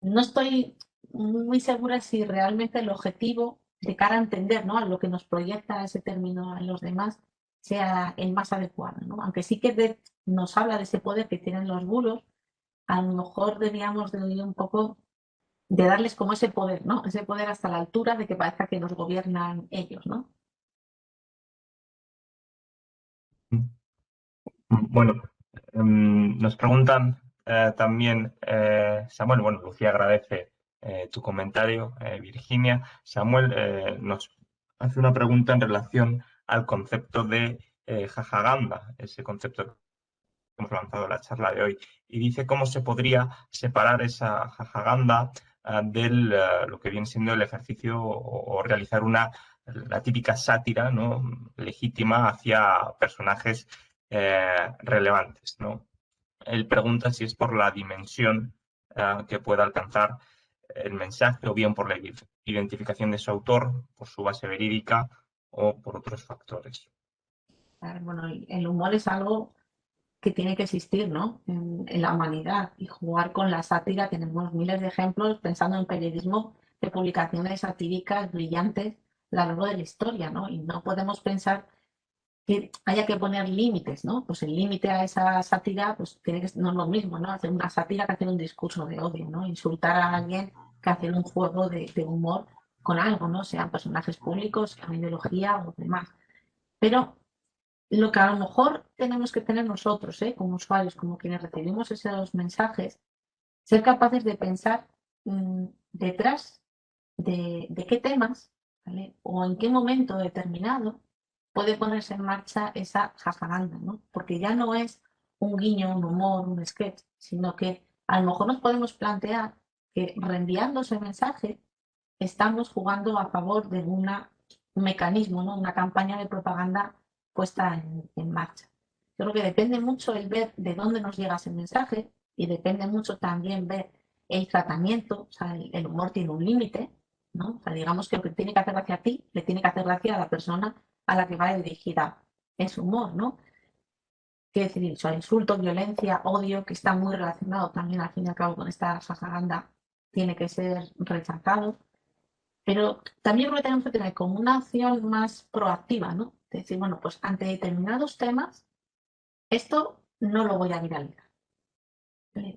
S2: no estoy muy segura si realmente el objetivo de cara a entender, ¿no?, a lo que nos proyecta ese término a los demás sea el más adecuado, ¿no? Aunque sí que nos habla de ese poder que tienen los bulos, a lo mejor deberíamos de un poco de darles como ese poder, ¿no? Ese poder hasta la altura de que parezca que nos gobiernan ellos, ¿no?
S1: Bueno, nos preguntan también, Samuel, bueno, Lucía agradece tu comentario, Virginia. Samuel nos hace una pregunta en relación al concepto de jajaganda, ese concepto que hemos lanzado en la charla de hoy, y dice cómo se podría separar esa jajaganda de lo que viene siendo el ejercicio o realizar la típica sátira, ¿no?, legítima hacia personajes relevantes, ¿no? Él pregunta si es por la dimensión que pueda alcanzar el mensaje o bien por la identificación de su autor, por su base verídica o por otros factores.
S2: Bueno, el humor es algo que tiene que existir, ¿no?, en la humanidad, y jugar con la sátira. Tenemos miles de ejemplos, pensando en periodismo, de publicaciones satíricas brillantes a lo largo de la historia, ¿no? Y no podemos pensar que haya que poner límites, ¿no? Pues el límite a esa sátira, pues tiene que no es lo mismo, ¿no? Hacer una sátira que hacer un discurso de odio, ¿no? Insultar a alguien que hacer un juego de humor con algo, ¿no? Sean personajes públicos, sean ideología o demás. Pero lo que a lo mejor tenemos que tener nosotros, como usuarios, como quienes recibimos esos mensajes, ser capaces de pensar detrás de qué temas, ¿vale?, o en qué momento determinado puede ponerse en marcha esa jajaganda, ¿no? Porque ya no es un guiño, un humor, un sketch, sino que a lo mejor nos podemos plantear que reenviando ese mensaje estamos jugando a favor de un mecanismo, ¿no?, una campaña de propaganda puesta en marcha. Yo creo que depende mucho el ver de dónde nos llega ese mensaje, y depende mucho también ver el tratamiento. O sea, el humor tiene un límite, ¿no? O sea, digamos que lo que tiene que hacer gracia a ti, le tiene que hacer gracia a la persona a la que va dirigida ese humor, ¿no? Quiero decir, o sea, insulto, violencia, odio, que está muy relacionado también al fin y al cabo con esta propaganda, tiene que ser rechazado. Pero también creo que tenemos que tener como una acción más proactiva, ¿no? Es decir, bueno, pues ante determinados temas, esto no lo voy a viralizar.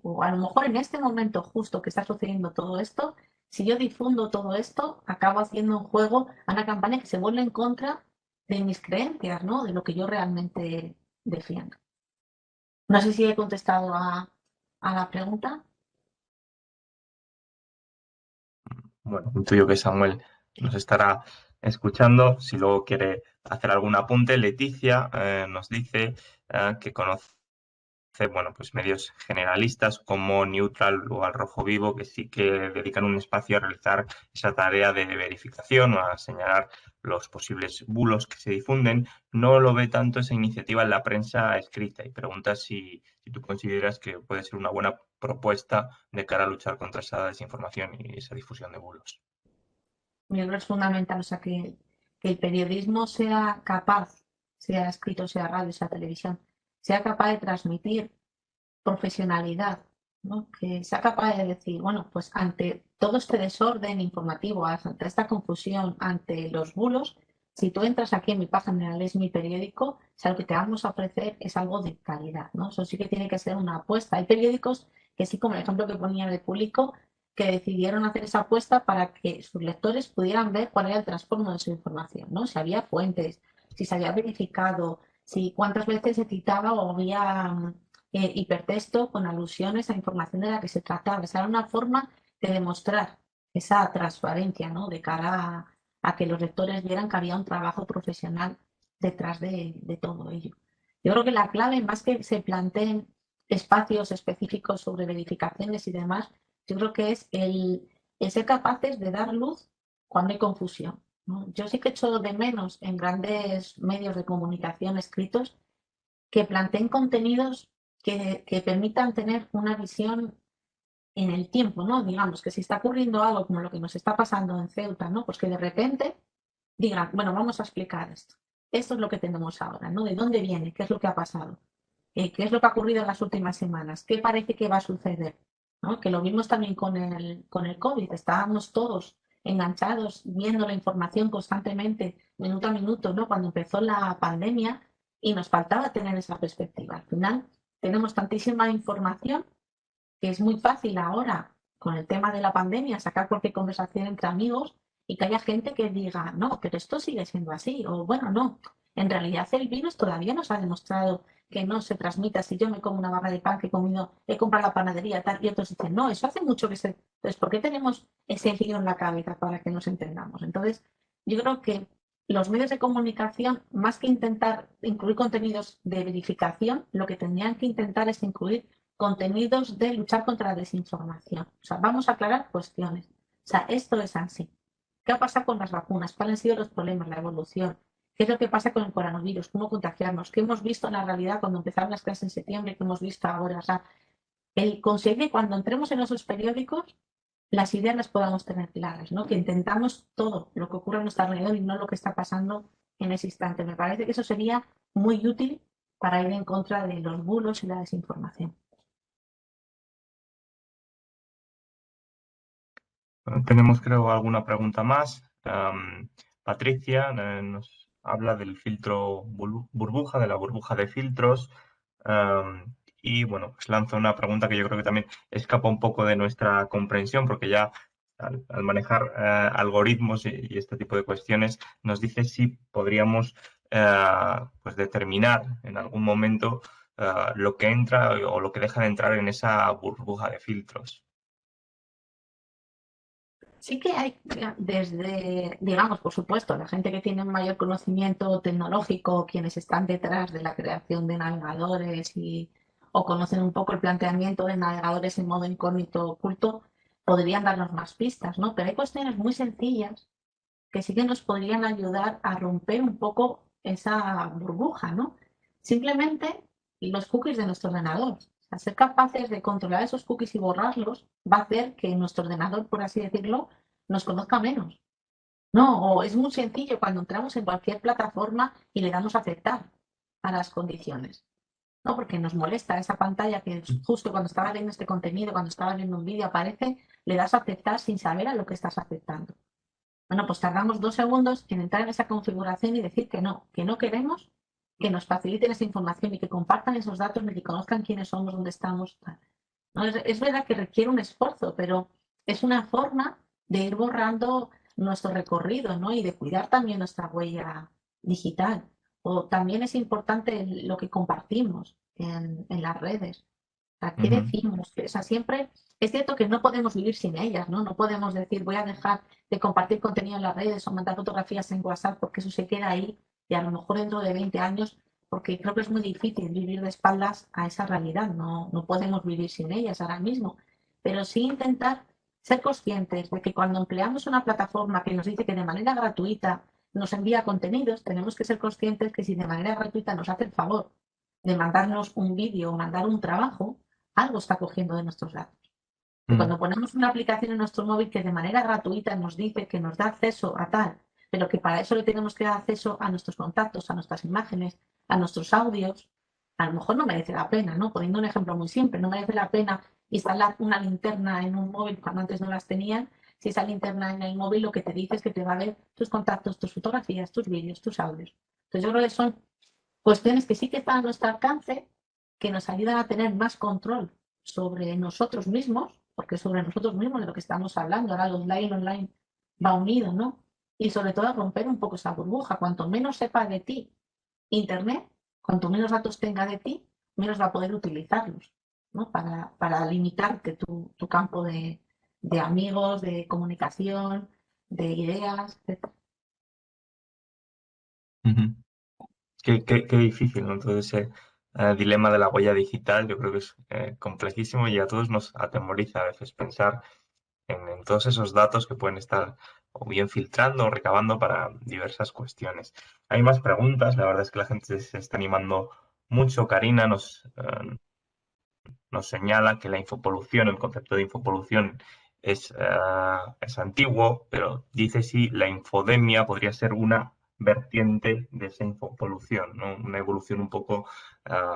S2: O a lo mejor en este momento justo que está sucediendo todo esto, si yo difundo todo esto, acabo haciendo un juego a una campaña que se vuelve en contra de mis creencias, ¿no? De lo que yo realmente defiendo. No sé si he contestado a la pregunta.
S1: Bueno, intuyo que Samuel nos estará escuchando. Si luego quiere hacer algún apunte, Leticia nos dice que conoce bueno, pues medios generalistas como Neutral o Al Rojo Vivo, que sí que dedican un espacio a realizar esa tarea de verificación o a señalar los posibles bulos que se difunden. No lo ve tanto esa iniciativa en la prensa escrita y pregunta si tú consideras que puede ser una buena propuesta de cara a luchar contra esa desinformación y esa difusión de bulos.
S2: Yo creo que es fundamental, o sea, que el periodismo sea capaz, sea escrito, sea radio, sea televisión, sea capaz de transmitir profesionalidad, ¿no? Que sea capaz de decir, bueno, pues ante todo este desorden informativo, ante esta confusión, ante los bulos, si tú entras aquí en mi página, lees mi periódico, o sea, lo que te vamos a ofrecer es algo de calidad, ¿no? Eso sí que tiene que ser una apuesta. Hay periódicos que sí, como el ejemplo que ponía de Público, que decidieron hacer esa apuesta para que sus lectores pudieran ver cuál era el trasfondo de su información, ¿no? Si había fuentes, si se había verificado, si cuántas veces se citaba o había hipertexto con alusiones a información de la que se trataba. Esa era una forma de demostrar esa transparencia, ¿no? De cara a que los lectores vieran que había un trabajo profesional detrás de todo ello. Yo creo que la clave, más que se planteen espacios específicos sobre verificaciones y demás, yo creo que es el ser capaces de dar luz cuando hay confusión, ¿no? Yo sí que echo de menos en grandes medios de comunicación escritos que planteen contenidos que permitan tener una visión en el tiempo, ¿no? Digamos que si está ocurriendo algo como lo que nos está pasando en Ceuta, ¿no? Pues que de repente digan, bueno, vamos a explicar esto. Esto es lo que tenemos ahora, ¿no? ¿De dónde viene? ¿Qué es lo que ha pasado? ¿Qué es lo que ha ocurrido en las últimas semanas? ¿Qué parece que va a suceder? ¿No? Que lo vimos también con el COVID. Estábamos todos enganchados, viendo la información constantemente, minuto a minuto, ¿no? Cuando empezó la pandemia y nos faltaba tener esa perspectiva. Al final tenemos tantísima información que es muy fácil ahora, con el tema de la pandemia, sacar cualquier conversación entre amigos y que haya gente que diga, no, pero esto sigue siendo así, o bueno, no, en realidad el virus todavía nos ha demostrado que no se transmita si yo me como una barra de pan que he comido, he comprado a la panadería, tal, y otros dicen, no, eso hace mucho que se... Entonces, ¿por qué tenemos ese giro en la cabeza para que nos entendamos? Entonces, yo creo que los medios de comunicación, más que intentar incluir contenidos de verificación, lo que tendrían que intentar es incluir contenidos de luchar contra la desinformación. O sea, vamos a aclarar cuestiones. O sea, esto es así. ¿Qué ha pasado con las vacunas? ¿Cuáles han sido los problemas, la evolución? ¿Qué es lo que pasa con el coronavirus? ¿Cómo contagiarnos? ¿Qué hemos visto en la realidad cuando empezaron las clases en septiembre? ¿Qué hemos visto ahora? O sea, el conseguir cuando entremos en esos periódicos, las ideas las podamos tener claras, ¿no? Que intentamos todo lo que ocurre a nuestro alrededor y no lo que está pasando en ese instante. Me parece que eso sería muy útil para ir en contra de los bulos y la desinformación.
S1: Tenemos, creo, alguna pregunta más. Patricia nos habla del filtro burbuja, de la burbuja de filtros. Y bueno, pues lanza una pregunta que yo creo que también escapa un poco de nuestra comprensión, porque ya al manejar algoritmos y este tipo de cuestiones, nos dice si podríamos pues determinar en algún momento lo que entra o lo que deja de entrar en esa burbuja de filtros.
S2: Sí que hay desde, digamos, por supuesto, la gente que tiene un mayor conocimiento tecnológico, quienes están detrás de la creación de navegadores o conocen un poco el planteamiento de navegadores en modo incógnito oculto, podrían darnos más pistas, ¿no? Pero hay cuestiones muy sencillas que sí que nos podrían ayudar a romper un poco esa burbuja, ¿no? Simplemente los cookies de nuestro ordenador. O sea, ser capaces de controlar esos cookies y borrarlos va a hacer que nuestro ordenador, por así decirlo, nos conozca menos. No, o es muy sencillo cuando entramos en cualquier plataforma y le damos a aceptar a las condiciones. ¿No? Porque nos molesta esa pantalla que justo cuando estaba viendo este contenido, cuando estaba viendo un vídeo aparece, le das a aceptar sin saber a lo que estás aceptando. Bueno, pues tardamos 2 segundos en entrar en esa configuración y decir que no queremos que nos faciliten esa información y que compartan esos datos ni que conozcan quiénes somos, dónde estamos. No, es verdad que requiere un esfuerzo, pero es una forma de ir borrando nuestro recorrido, ¿no? Y de cuidar también nuestra huella digital. O también es importante lo que compartimos en las redes. ¿A qué
S1: Ujú.
S2: decimos? O sea, siempre es cierto que no podemos vivir sin ellas, ¿no? No podemos decir voy a dejar de compartir contenido en las redes o mandar fotografías en WhatsApp porque eso se queda ahí y a lo mejor dentro de 20 años porque creo que es muy difícil vivir de espaldas a esa realidad, no podemos vivir sin ellas ahora mismo, pero sí intentar ser conscientes de que cuando empleamos una plataforma que nos dice que de manera gratuita nos envía contenidos, tenemos que ser conscientes que si de manera gratuita nos hace el favor de mandarnos un vídeo o mandar un trabajo, algo está cogiendo de nuestros datos. Y
S1: Mm,
S2: cuando ponemos una aplicación en nuestro móvil que de manera gratuita nos dice que nos da acceso a tal, pero que para eso le tenemos que dar acceso a nuestros contactos, a nuestras imágenes, a nuestros audios, a lo mejor no merece la pena, ¿no? Poniendo un ejemplo muy simple, no merece la pena instalar una linterna en un móvil cuando antes no las tenían, si esa linterna en el móvil lo que te dice es que te va a ver tus contactos, tus fotografías, tus vídeos, tus audios. Entonces yo creo que son cuestiones que sí que están a nuestro alcance, que nos ayudan a tener más control sobre nosotros mismos, porque sobre nosotros mismos de lo que estamos hablando, ahora lo online va unido, ¿no? Y sobre todo a romper un poco esa burbuja. Cuanto menos sepa de ti Internet, cuanto menos datos tenga de ti, menos va a poder utilizarlos, ¿no? Para limitarte tu campo de amigos, de comunicación, de ideas, etc.
S1: ujú. Qué difícil, ¿no? Todo ese dilema de la huella digital, yo creo que es complejísimo y a todos nos atemoriza a veces pensar en todos esos datos que pueden estar o bien filtrando o recabando para diversas cuestiones. Hay más preguntas, la verdad es que la gente se está animando mucho. Karina nos señala que la infopolución, el concepto de infopolución es antiguo, pero dice si la infodemia podría ser una vertiente de esa infopolución, ¿no? Una evolución un poco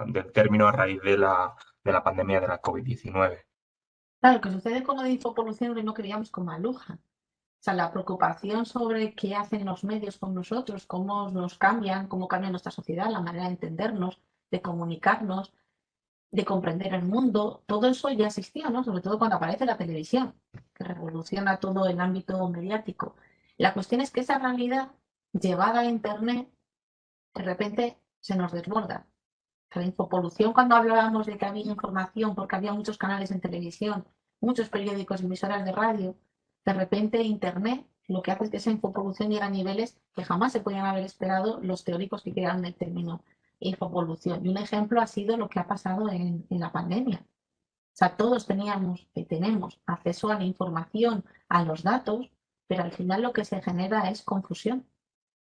S1: del término a raíz de la pandemia de la COVID-19.
S2: Claro, lo que sucede con lo de infopolución es lo que veíamos con Maluja. O sea, la preocupación sobre qué hacen los medios con nosotros, cómo nos cambian, cómo cambia nuestra sociedad, la manera de entendernos, de comunicarnos, de comprender el mundo, todo eso ya existía, ¿no? Sobre todo cuando aparece la televisión, que revoluciona todo el ámbito mediático. La cuestión es que esa realidad llevada a Internet, de repente se nos desborda. La infopolución, cuando hablábamos de que había información, porque había muchos canales en televisión, muchos periódicos, emisoras de radio, de repente Internet lo que hace es que esa infopolución llega a niveles que jamás se podían haber esperado los teóricos que crearon el término infopolución. Y un ejemplo ha sido lo que ha pasado en la pandemia. O sea, todos teníamos y tenemos acceso a la información, a los datos, pero al final lo que se genera es confusión.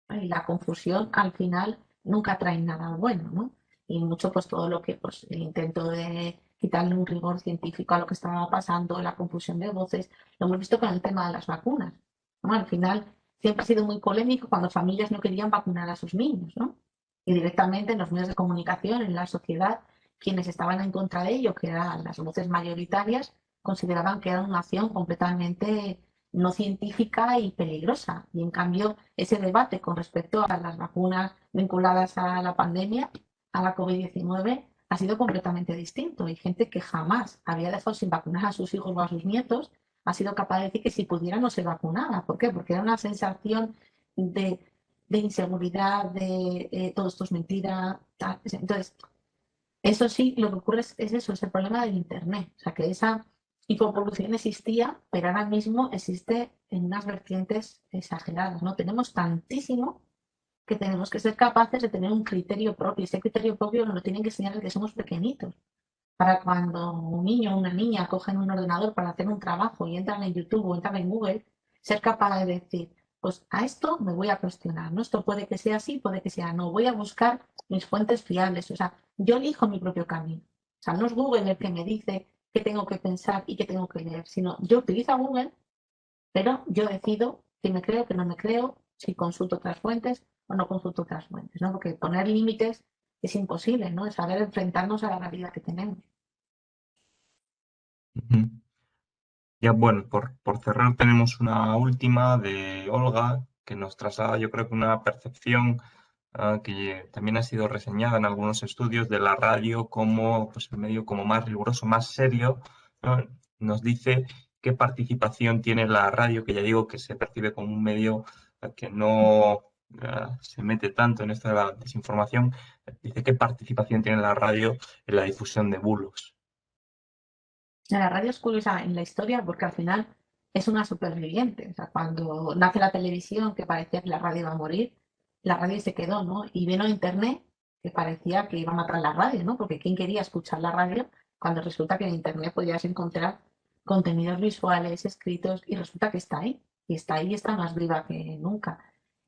S2: Y la confusión al final nunca trae nada bueno, ¿no? Y mucho pues todo lo que pues el intento de quitarle un rigor científico a lo que estaba pasando, la confusión de voces, lo hemos visto con el tema de las vacunas, ¿no? Al final siempre ha sido muy polémico cuando familias no querían vacunar a sus niños, ¿no? Y directamente en los medios de comunicación, en la sociedad, quienes estaban en contra de ello, que eran las voces mayoritarias, consideraban que era una acción completamente no científica y peligrosa. Y en cambio, ese debate con respecto a las vacunas vinculadas a la pandemia, a la COVID-19, ha sido completamente distinto. Hay gente que jamás había dejado sin vacunar a sus hijos o a sus nietos, ha sido capaz de decir que si pudiera no se vacunaba. ¿Por qué? Porque era una sensación de, de inseguridad, de todo esto es mentira. Tal. Entonces, eso sí, lo que ocurre es eso, es el problema del Internet. O sea, que esa infopolución existía, pero ahora mismo existe en unas vertientes exageradas, ¿no? Tenemos tantísimo que tenemos que ser capaces de tener un criterio propio. Ese criterio propio nos lo tienen que enseñar desde que somos pequeñitos. Para cuando un niño o una niña cogen un ordenador para hacer un trabajo y entran en YouTube o entran en Google, ser capaz de decir, pues a esto me voy a cuestionar, ¿no? Esto puede que sea así, puede que sea no. Voy a buscar mis fuentes fiables. O sea, yo elijo mi propio camino. O sea, no es Google el que me dice qué tengo que pensar y qué tengo que leer, sino yo utilizo Google, pero yo decido si me creo, que no me creo, si consulto otras fuentes o no consulto otras fuentes, ¿no? Porque poner límites es imposible, ¿no? Es saber enfrentarnos a la realidad que tenemos.
S1: Ujú. Ya bueno, por cerrar tenemos una última de Olga que nos traslada yo creo que una percepción que también ha sido reseñada en algunos estudios de la radio como pues, el medio como más riguroso, más serio, ¿no? Nos dice qué participación tiene la radio, que ya digo que se percibe como un medio que no se mete tanto en esto de la desinformación. Dice qué participación tiene la radio en la difusión de bulos.
S2: La radio es curiosa en la historia porque al final es una superviviente. O sea, cuando nace la televisión, que parecía que la radio iba a morir, la radio se quedó, ¿no? Y vino Internet que parecía que iba a matar la radio, ¿no? Porque ¿quién quería escuchar la radio cuando resulta que en Internet podías encontrar contenidos visuales, escritos, y resulta que está ahí, y está más viva que nunca.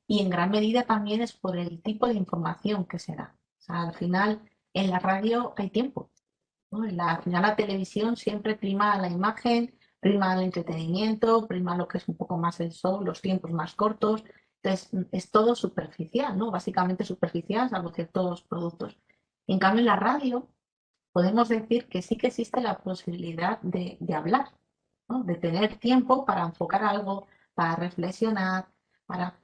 S2: Y en gran medida también es por el tipo de información que se da. O sea, al final, en la radio hay tiempo, ¿no? Al final la televisión siempre prima la imagen, prima el entretenimiento, prima lo que es un poco más el show, los tiempos más cortos. Entonces, es todo superficial, ¿no? Básicamente superficial, salvo ciertos productos. En cambio, en la radio podemos decir que sí que existe la posibilidad de hablar, ¿no? De tener tiempo para enfocar algo, para reflexionar, para...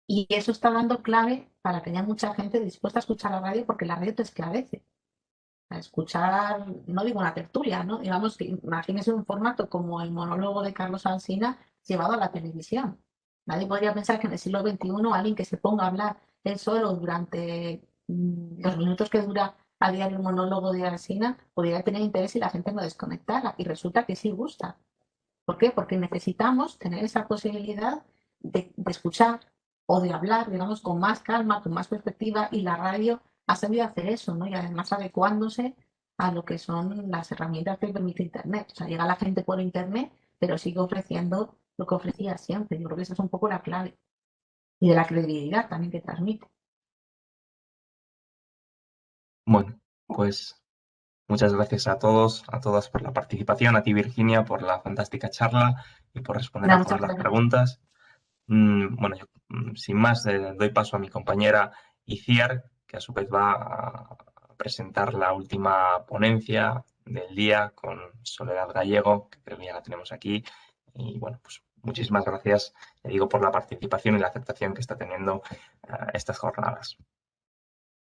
S2: Y eso está dando clave para que haya mucha gente dispuesta a escuchar la radio, porque la radio te esclarece. A escuchar, no digo una tertulia, ¿no? Digamos que imagínese un formato como el monólogo de Carlos Alsina llevado a la televisión. Nadie podría pensar que en el siglo XXI alguien que se ponga a hablar él solo durante los minutos que dura a diario el monólogo de Alsina podría tener interés y la gente no desconectara. Y resulta que sí gusta. ¿Por qué? Porque necesitamos tener esa posibilidad de escuchar o de hablar, digamos, con más calma, con más perspectiva, y la radio ha sabido hacer eso, ¿no? Y además adecuándose a lo que son las herramientas que permite Internet. O sea, llega la gente por Internet, pero sigue ofreciendo lo que ofrecía siempre. Yo creo que esa es un poco la clave. Y de la credibilidad también que transmite.
S1: Bueno, pues muchas gracias a todos, a todas por la participación, a ti Virginia por la fantástica charla y por responder
S2: No,
S1: a
S2: muchas
S1: todas las
S2: gracias.
S1: preguntas. Bueno, yo sin más doy paso a mi compañera Iciar, que a su vez va a presentar la última ponencia del día con Soledad Gallego, que creo que ya la tenemos aquí. Y bueno, pues muchísimas gracias, le digo, por la participación y la aceptación que está teniendo estas jornadas.